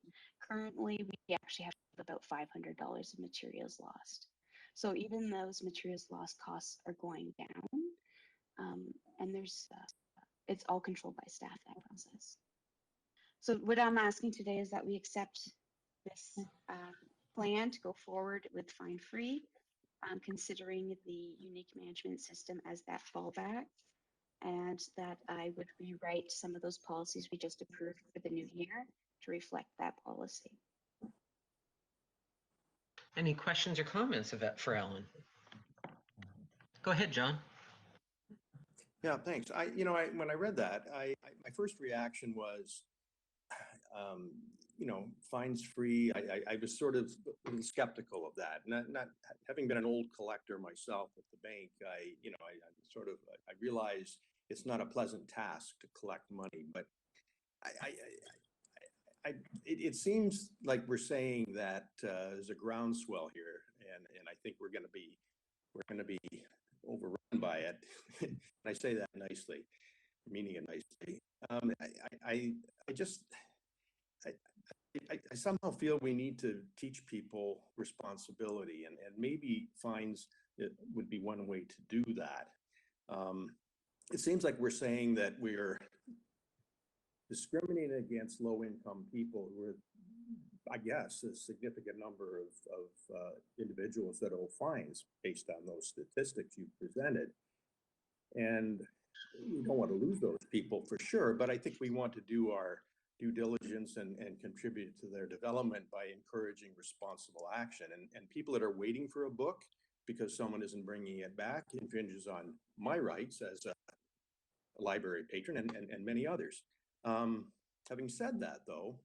Currently, we actually have about $500 of materials lost. So even those materials lost costs are going down, and it's all controlled by staff, that process. So what I'm asking today is that we accept this plan to go forward with fine-free, considering the unique management system as that fallback, and that I would rewrite some of those policies we just approved for the new year to reflect that policy. Any questions or comments for Ellen? Go ahead, John. Yeah, thanks. When I read that, my first reaction was, fines free. I was sort of a little skeptical of that. Not having been an old collector myself at the bank, I realize it's not a pleasant task to collect money, but it seems like we're saying that there's a groundswell here, and I think we're going to be overrun by it. And I say that nicely, meaning it nicely. I somehow feel we need to teach people responsibility, and maybe fines would be one way to do that. It seems like we're saying that we're discriminating against low-income people who are, I guess, a significant number of individuals that owe fines based on those statistics you presented. And we don't want to lose those people for sure, but I think we want to do our due diligence and contribute to their development by encouraging responsible action. And people that are waiting for a book because someone isn't bringing it back infringes on my rights as a library patron and many others. Having said that, though,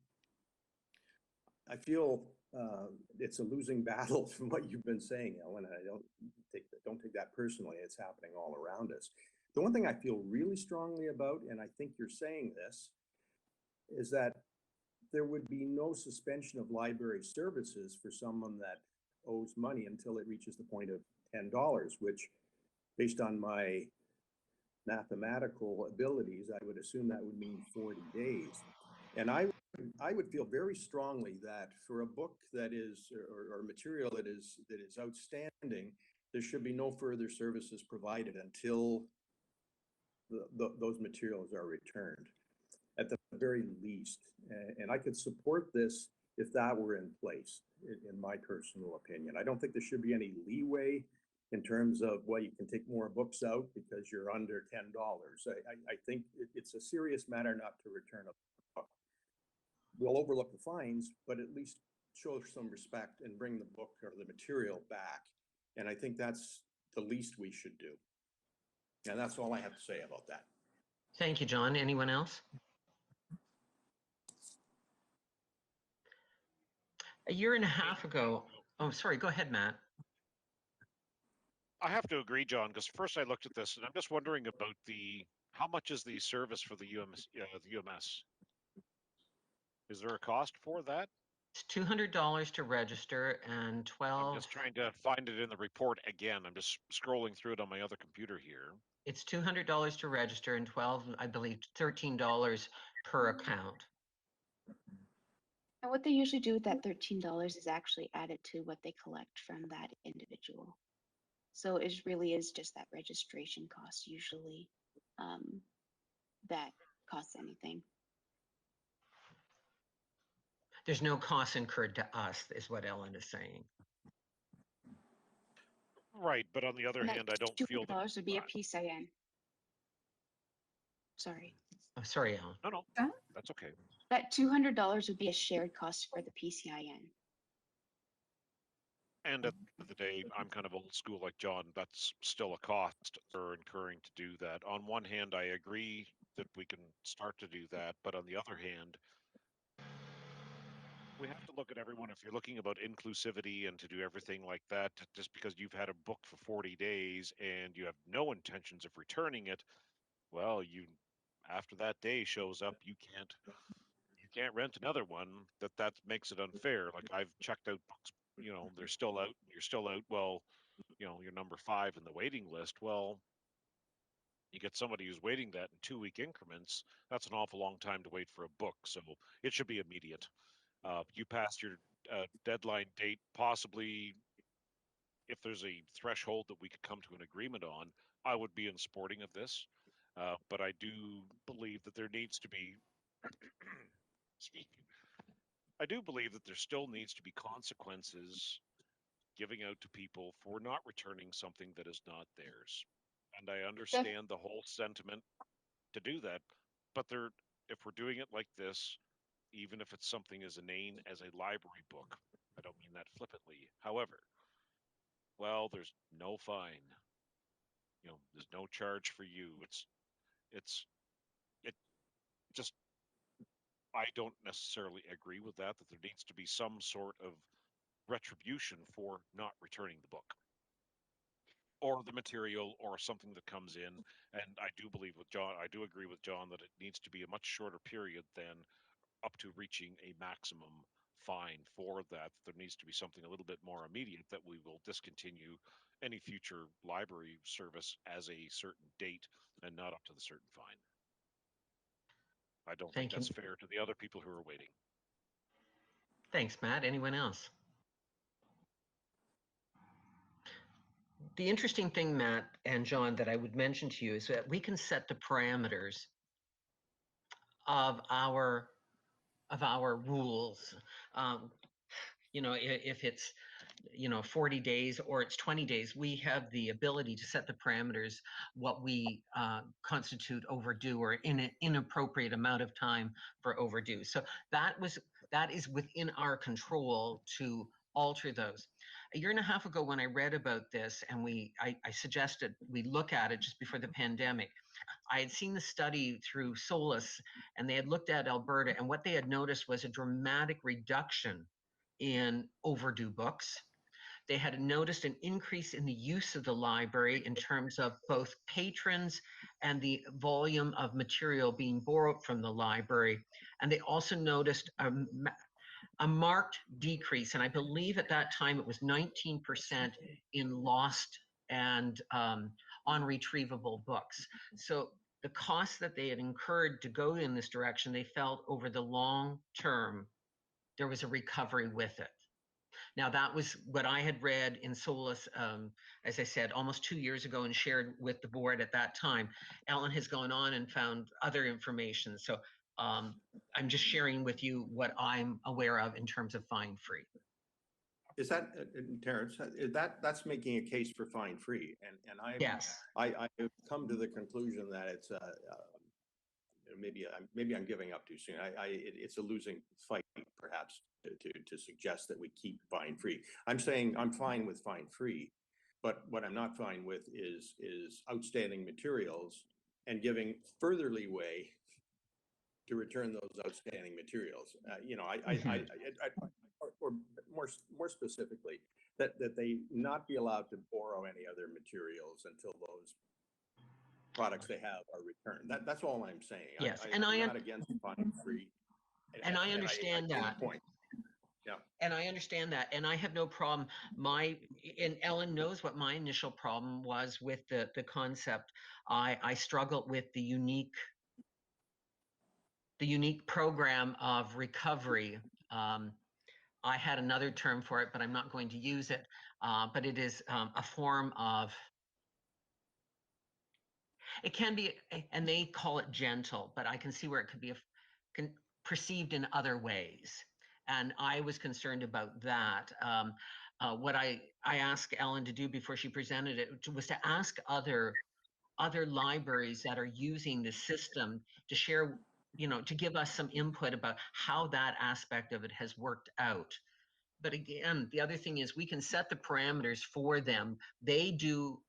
I feel it's a losing battle from what you've been saying, Ellen. And I don't take that personally. It's happening all around us. The one thing I feel really strongly about, and I think you're saying this, is that there would be no suspension of library services for someone that owes money until it reaches the point of $10, which, based on my mathematical abilities, I would assume that would mean 40 days. And I would feel very strongly that for a book that is, or material that is outstanding, there should be no further services provided until those materials are returned, at the very least. And I could support this if that were in place, in my personal opinion. I don't think there should be any leeway in terms of, well, you can take more books out because you're under $10. I think it's a serious matter not to return a book. We'll overlook the fines, but at least show some respect and bring the book or the material back. And I think that's the least we should do. And that's all I have to say about that. Thank you, John. Anyone else? A year and a half ago. Oh, sorry. Go ahead, Matt. I have to agree, John, because first I looked at this and I'm just wondering about how much is the service for the UMS? Is there a cost for that? It's $200 to register and 12. I'm just trying to find it in the report again. I'm just scrolling through it on my other computer here. It's $200 to register and 12, I believe, $13 per account. And what they usually do with that $13 is actually added to what they collect from that individual. So it really is just that registration cost usually that costs anything. There's no cost incurred to us, is what Ellen is saying. Right, but on the other hand, I don't feel that $200 would be a PCIN. Sorry. Oh, sorry, Ellen. No, that's okay. That $200 would be a shared cost for the PCIN. And at the end of the day, I'm kind of old school like John. That's still a cost for incurring to do that. On one hand, I agree that we can start to do that, but on the other hand, we have to look look at everyone, if you're looking about inclusivity and to do everything like that, just because you've had a book for 40 days and you have no intentions of returning it, well, after that day shows up, you can't rent another one. That makes it unfair. Like I've checked out books, they're still out, you're still out. Well, you're number 5 in the waiting list. Well, you get somebody who's waiting that in 2-week increments. That's an awful long time to wait for a book. So it should be immediate. You passed your deadline date, possibly if there's a threshold that we could come to an agreement on, I would be in supporting of this. But I do believe that there needs to be, I do believe that there still needs to be consequences giving out to people for not returning something that is not theirs. And I understand the whole sentiment to do that, but if we're doing it like this, even if it's something as inane as a library book, I don't mean that flippantly. However, well, there's no fine. There's no charge for you. It's it just I don't necessarily agree with that. That there needs to be some sort of retribution for not returning the book or the material or something that comes in. And I do believe with John, I do agree with John that it needs to be a much shorter period than up to reaching a maximum fine for that. There needs to be something a little bit more immediate that we will discontinue any future library service as a certain date and not up to the certain fine. I don't think Thank you. that's fair to the other people who are waiting. Thanks, Matt. Anyone else? The interesting thing, Matt and John, that I would mention to you is that we can set the parameters of our rules. If it's 40 days or it's 20 days, we have the ability to set the parameters, what we constitute overdue or in an inappropriate amount of time for overdue. So that is within our control to alter those. A year and a half ago when I read about this and I suggested we look at it just before the pandemic, I had seen the study through Solus and they had looked at Alberta, and what they had noticed was a dramatic reduction in overdue books. They had noticed an increase in the use of the library in terms of both patrons and the volume of material being borrowed from the library. And they also noticed a marked decrease, and I believe at that time it was 19% in lost and unretrievable books. So the costs that they had incurred to go in this direction, they felt over the long term, there was a recovery with it. Now, that was what I had read in Solus, as I said, almost 2 years ago and shared with the board at that time. Ellen has gone on and found other information. So I'm just sharing with you what I'm aware of in terms of fine-free. Is that, Terrence, that's making a case for fine-free, and Yes. I come to the conclusion that it's maybe I'm giving up too soon. It's a losing fight, perhaps, to suggest that we keep fine-free. I'm saying I'm fine with fine-free, but what I'm not fine with is outstanding materials and giving further leeway to return those outstanding materials. Or more specifically, that they not be allowed to borrow any other materials until those products they have are returned. That's all I'm saying. Yes, I'm not against fine-free. And I understand that. Point. Yeah. And I understand that, and I have no problem. And Ellen knows what my initial problem was with the concept. I struggled with the unique program of recovery. I had another term for it, but I'm not going to use it. But it is a form of, it can be, and they call it gentle, but I can see where it could be perceived in other ways. And I was concerned about that. What I asked Ellen to do before she presented it was to ask other libraries that are using the system to share, to give us some input about how that aspect of it has worked out. But again, the other thing is we can set the parameters for them. They do,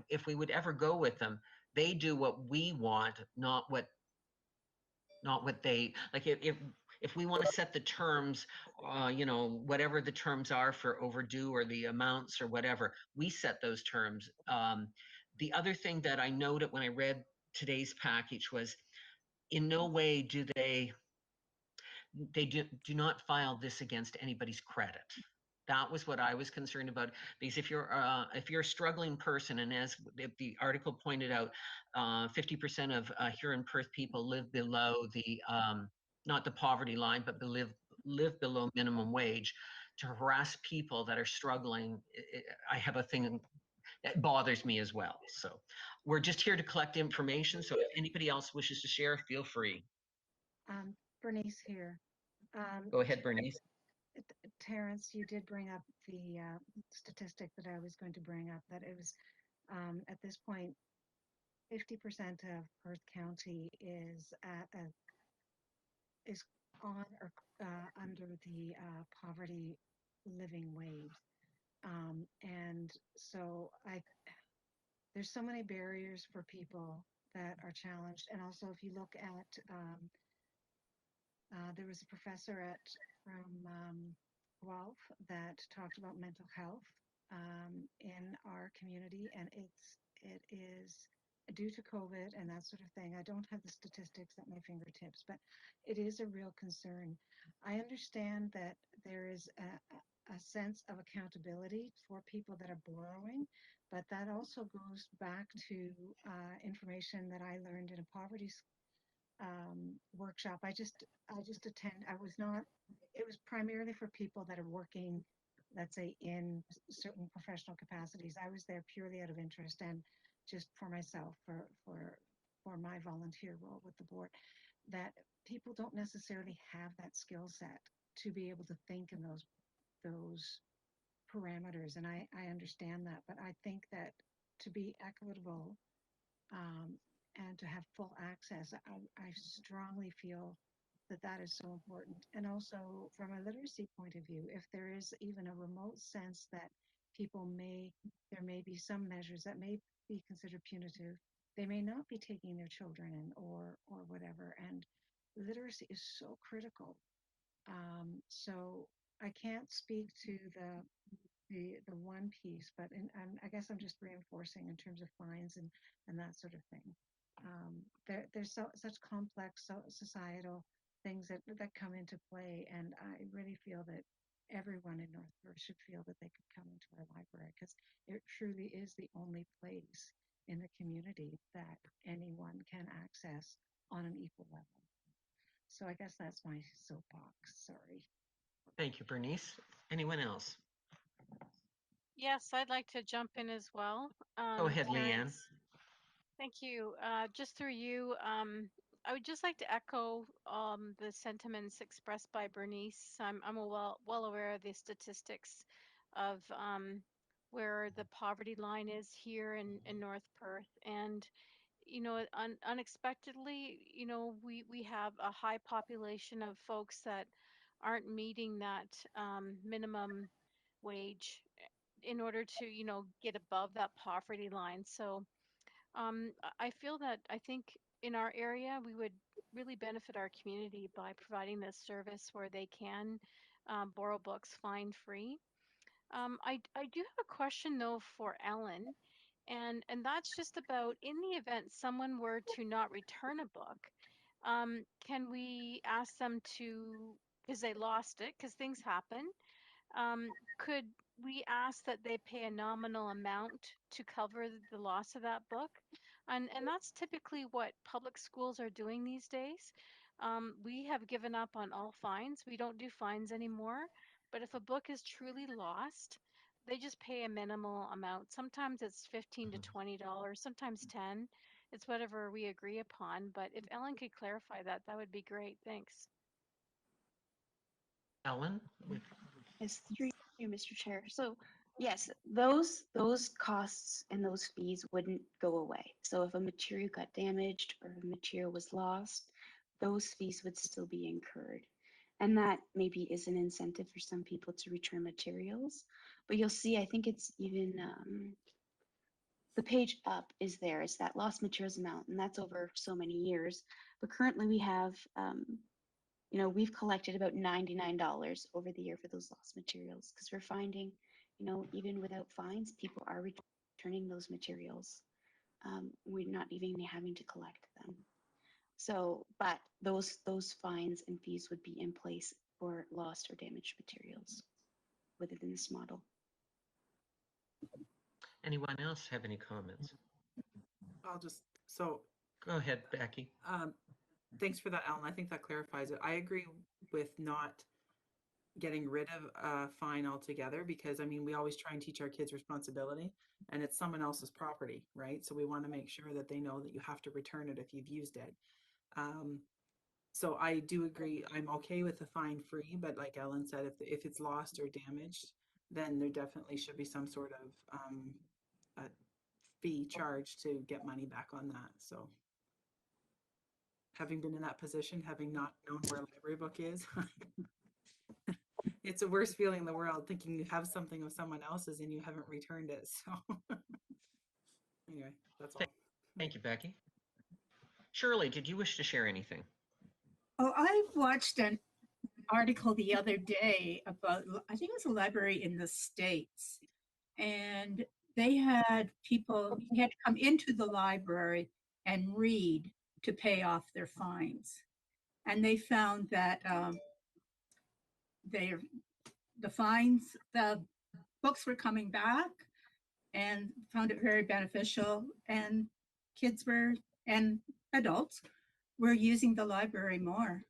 if we would ever go with them, they do what we want, not what they like. if we want to set the terms, whatever the terms are for overdue or the amounts or whatever, we set those terms. The other thing that I noted when I read today's package was in no way do they do not file this against anybody's credit. That was what I was concerned about, because if you're a struggling person, and as the article pointed out, 50% of here in Perth people live below the not the poverty line, but live below minimum wage. To harass people that are struggling, I have a thing that bothers me as well. So we're just here to collect information. So if anybody else wishes to share, feel free. Bernice here. Go ahead, Bernice. Terrence, you did bring up the statistic that I was going to bring up, that it was at this point 50% of Perth County is is on or under the poverty living wage, and so there's so many barriers for people that are challenged. And also, if you look at there was a professor from Guelph that talked about mental health in our community, and it is due to COVID and that sort of thing. I don't have the statistics at my fingertips, but it is a real concern. I understand that there is a sense of accountability for people that are borrowing, but that also goes back to information that I learned in a poverty workshop. I just attend. I was not. It was primarily for people that are working, let's say, in certain professional capacities. I was there purely out of interest and just for myself, for my volunteer role with the board. That people don't necessarily have that skill set to be able to think in those parameters, and I understand that. But I think that to be equitable and to have full access, I strongly feel that that is so important. And also from a literacy point of view, if there is even a remote sense that there may be some measures that may be considered punitive, they may not be taking their children in or whatever. And literacy is so critical. So I can't speak to the one piece, but I guess I'm just reinforcing in terms of fines and that sort of thing. There's such complex societal things that come into play, and I really feel that everyone in North Perth should feel that they could come into our library, because it truly is the only place in the community that anyone can access on an equal level. So I guess that's my soapbox. Sorry. Thank you, Bernice. Anyone else? Yes, I'd like to jump in as well. Go ahead, Leanne. Terrence, thank you. Just through you, I would just like to echo the sentiments expressed by Bernice. I'm well aware of the statistics of where the poverty line is here in North Perth, and unexpectedly, we have a high population of folks that aren't meeting that minimum wage in order to get above that poverty line. So I feel that I think in our area we would really benefit our community by providing this service where they can borrow books fine free. I do have a question though for Ellen, and that's just about in the event someone were to not return a book, can we ask them to, because they lost it, because things happen, could we ask that they pay a nominal amount to cover the loss of that book? And that's typically what public schools are doing these days. We have given up on all fines. We don't do fines anymore. But if a book is truly lost, they just pay a minimal amount. Sometimes it's $15 to $20, sometimes 10. It's whatever we agree upon. But if Ellen could clarify that, that would be great. Thanks. Ellen? Yes, through you, Mr. Chair. So yes, those costs and those fees wouldn't go away. So if a material got damaged or a material was lost, those fees would still be incurred. And that maybe is an incentive for some people to return materials. But you'll see, I think it's even the page up is there. It's that lost materials amount, and that's over so many years. But currently we have we've collected about $99 over the year for those lost materials because we're finding, even without fines, people are returning those materials. We're not even having to collect them. So, but those fines and fees would be in place for lost or damaged materials within this model. Anyone else have any comments? So Go ahead, Becky. thanks for that, Alan. I think that clarifies it. I agree with not getting rid of a fine altogether because, I mean, we always try and teach our kids responsibility, and it's someone else's property, right? So we want to make sure that they know that you have to return it if you've used it. So I do agree. I'm okay with the fine free, but like Ellen said, if it's lost or damaged, then there definitely should be some sort of a fee charged to get money back on that. So having been in that position, having not known where a library book is, it's the worst feeling in the world thinking you have something of someone else's and you haven't returned it. So anyway, that's all. Thank you, Becky. Shirley, did you wish to share anything? Oh, I watched an article the other day about, I think it was a library in the States, and they had people, you had to come into the library and read to pay off their fines. And they found that the fines, the books were coming back and found it very beneficial. And kids were, and adults were using the library more.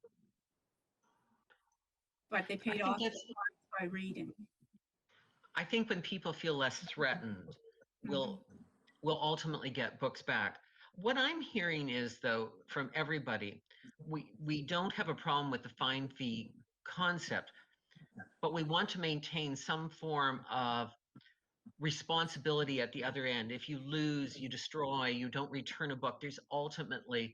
But they paid off by reading. I think when people feel less threatened, we'll ultimately get books back. What I'm hearing is, though, from everybody, we don't have a problem with the fine fee concept, but we want to maintain some form of responsibility at the other end. If you lose, you destroy, you don't return a book, there's ultimately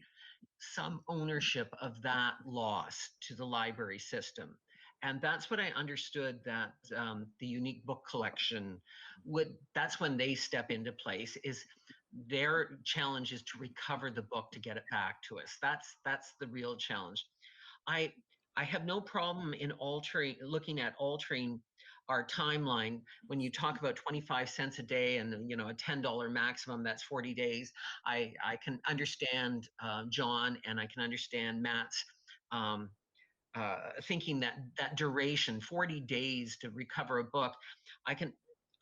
some ownership of that loss to the library system. And that's what I understood that the unique book collection that's when they step into place, is their challenge is to recover the book to get it back to us. That's the real challenge. I have no problem in looking at altering our timeline. When you talk about 25 cents a day and a $10 maximum, that's 40 days. I can understand John, and I can understand Matt's thinking that duration, 40 days to recover a book. I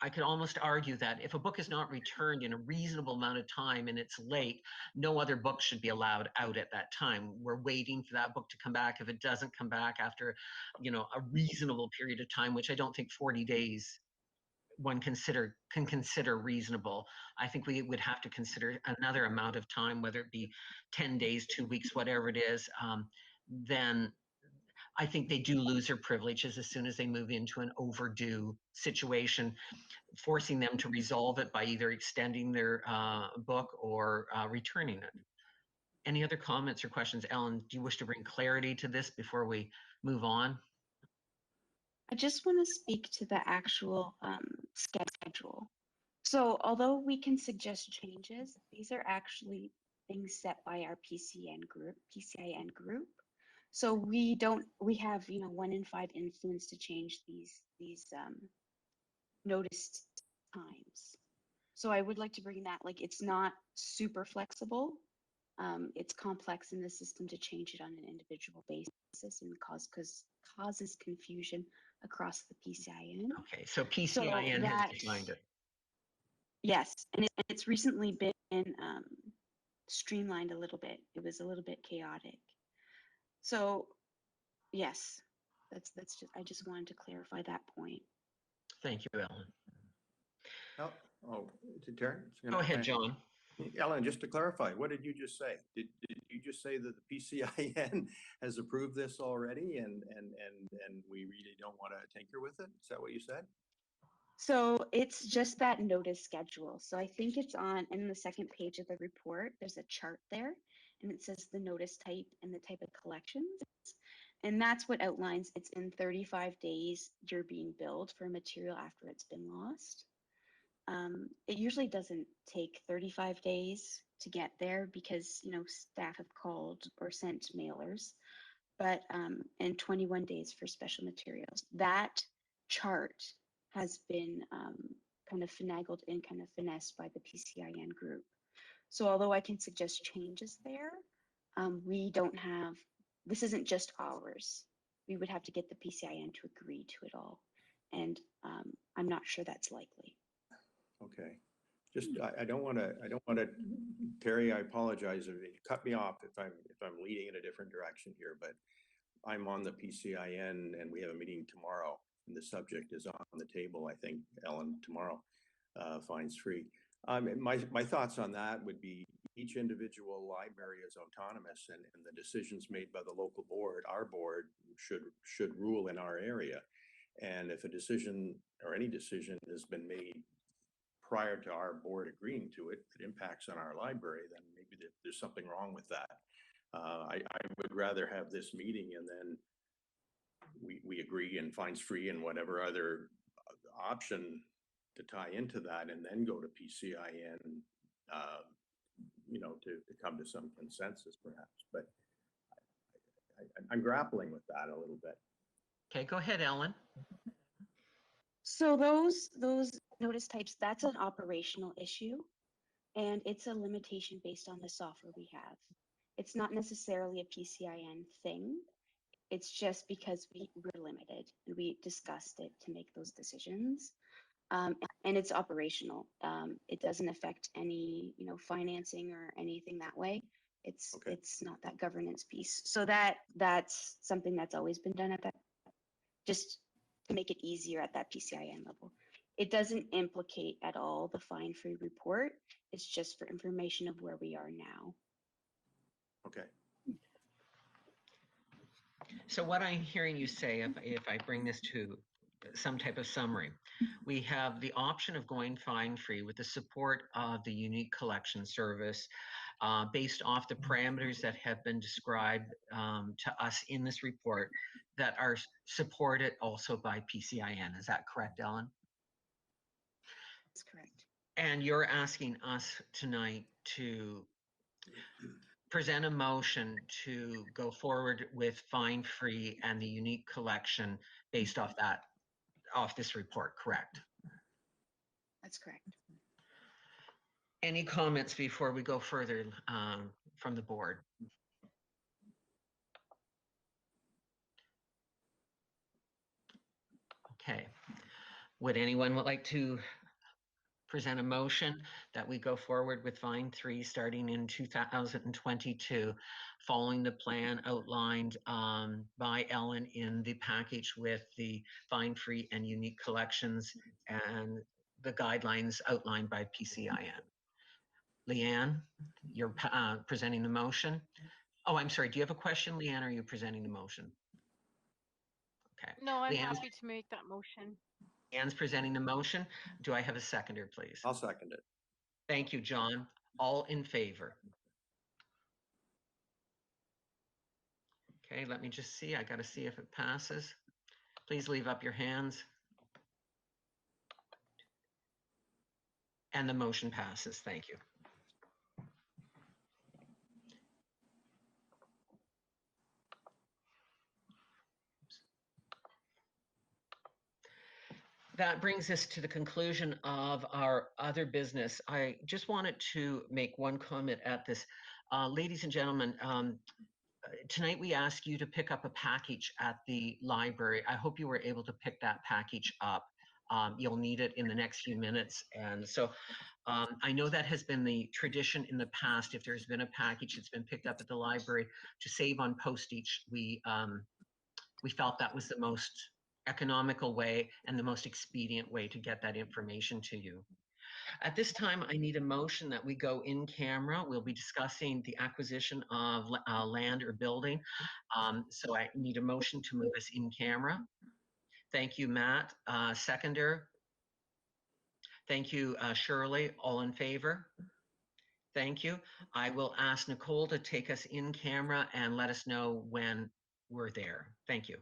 could almost argue that if a book is not returned in a reasonable amount of time and it's late, no other book should be allowed out at that time. We're waiting for that book to come back. If it doesn't come back after, a reasonable period of time, which I don't think 40 days one can consider reasonable. I think we would have to consider another amount of time, whether it be 10 days, 2 weeks, whatever it is. Then I think they do lose their privileges as soon as they move into an overdue situation, forcing them to resolve it by either extending their book or returning it. Any other comments or questions? Ellen, do you wish to bring clarity to this before we move on? I just want to speak to the actual schedule. So although we can suggest changes, these are actually things set by our PCIN group. So we have, 1 in 5 influence to change these noticed times. So I would like to bring that, like, it's not super flexible. It's complex in the system to change it on an individual basis and causes confusion across the PCIN. Okay, so PCIN has defined it. Yes, and it's recently been streamlined a little bit. It was a little bit chaotic. So yes, that's just, I just wanted to clarify that point. Thank you, Ellen. To Terrence? Go ahead, John. Ellen, just to clarify, what did you just say? Did you just say that the PCIN has approved this already and we really don't want to tinker with it? Is that what you said? So it's just that notice schedule. So I think it's in the second page of the report, there's a chart there and it says the notice type and the type of collections. And that's what outlines it's in 35 days you're being billed for material after it's been lost. It usually doesn't take 35 days to get there because, staff have called or sent mailers. but and 21 days for special materials. That chart has been kind of finagled and kind of finessed by the PCIN group. So although I can suggest changes there, we don't have, this isn't just ours. We would have to get the PCIN to agree to it all. And I'm not sure that's likely. Okay. Just, I don't want to, Terry, I apologize if you cut me off if I'm leading in a different direction here, but I'm on the PCIN and we have a meeting tomorrow and the subject is on the table, I think, Ellen, tomorrow, fines free. My thoughts on that would be each individual library is autonomous and the decisions made by the local board, our board, should rule in our area. And if a decision or any decision has been made prior to our board agreeing to it, that impacts on our library, then maybe there's something wrong with that. I would rather have this meeting and then we agree and fines free and whatever other option to tie into that and then go to PCIN, to come to some consensus perhaps. But I'm grappling with that a little bit. Okay, go ahead, Ellen. So those notice types, that's an operational issue, and it's a limitation based on the software we have. It's not necessarily a PCIN thing. It's just because we're limited and we discussed it to make those decisions. And it's operational. It doesn't affect any, financing or anything that way. It's Okay. it's not that governance piece. So that's something that's always been done at that, just to make it easier at that PCIN level. It doesn't implicate at all the fine-free report. It's just for information of where we are now. Okay. So what I'm hearing you say, if I bring this to some type of summary, we have the option of going fine-free with the support of the unique collection service based off the parameters that have been described to us in this report that are supported also by PCIN. Is that correct, Ellen? That's correct. And you're asking us tonight to present a motion to go forward with fine-free and the unique collection based off this report, correct? That's correct. Any comments before we go further from the board? Okay. Would anyone like to present a motion that we go forward with Fine 3 starting in 2022, following the plan outlined by Ellen in the package with the Fine Free and unique collections and the guidelines outlined by PCIN? Leanne, you're presenting the motion. Oh, I'm sorry. Do you have a question, Leanne, or are you presenting the motion? Okay. No, I'm Leanne's, happy to make that motion. Leanne's presenting the motion. Do I have a seconder, please? I'll second it. Thank you, John. All in favor? Okay, let me just see. I got to see if it passes. Please leave up your hands. And the motion passes. Thank you. That brings us to the conclusion of our other business. I just wanted to make one comment at this. Ladies and gentlemen, tonight we ask you to pick up a package at the library. I hope you were able to pick that package up. You'll need it in the next few minutes. And so I know that has been the tradition in the past. If there's been a package that's been picked up at the library to save on postage, we felt that was the most economical way and the most expedient way to get that information to you. At this time, I need a motion that we go in camera. We'll be discussing the acquisition of land or building. So I need a motion to move us in camera. Thank you, Matt. Seconder. Thank you, Shirley. All in favor? Thank you. I will ask Nicole to take us in camera and let us know when we're there. Thank you.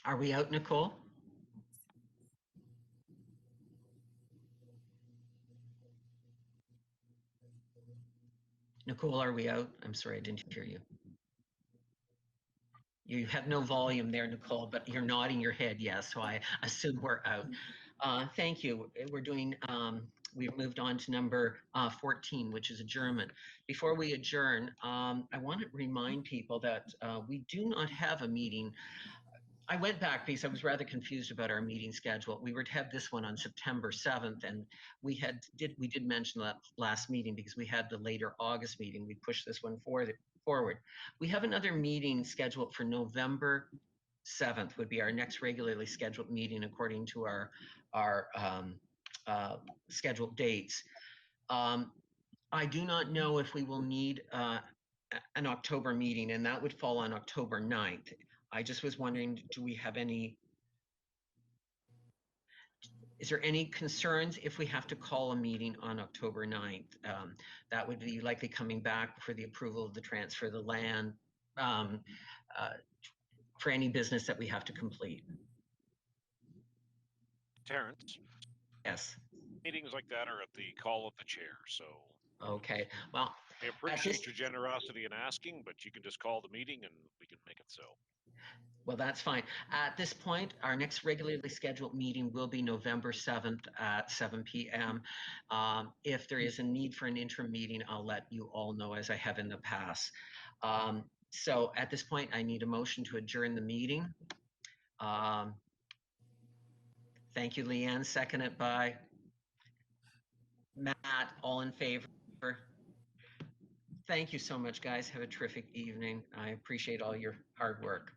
Are we out, Nicole? Nicole, are we out? I'm sorry, I didn't hear you. You have no volume there, Nicole, but you're nodding your head yes, so I assume we're out. Thank you. We're doing, we've moved on to number 14, which is adjournment. Before we adjourn, I want to remind people that we do not have a meeting. I went back because I was rather confused about our meeting schedule. We were to have this one on September 7th, and we did mention that last meeting because we had the later August meeting. We pushed this one forward. We have another meeting scheduled for November 7th would be our next regularly scheduled meeting according to our scheduled dates. I do not know if we will need an October meeting, and that would fall on October 9th. I just was wondering, is there any concerns if we have to call a meeting on October 9th? That would be likely coming back for the approval of the transfer of the land, for any business that we have to complete. Terrence, Yes. meetings like that are at the call of the chair, so. Okay, well. I appreciate your generosity in asking, but you can just call the meeting and we can make it so. Well, that's fine. At this point, our next regularly scheduled meeting will be November 7th at 7 p.m. If there is a need for an interim meeting, I'll let you all know as I have in the past. So at this point, I need a motion to adjourn the meeting. Thank you, Leanne. Seconded by Matt. All in favor? Thank you so much, guys. Have a terrific evening. I appreciate all your hard work.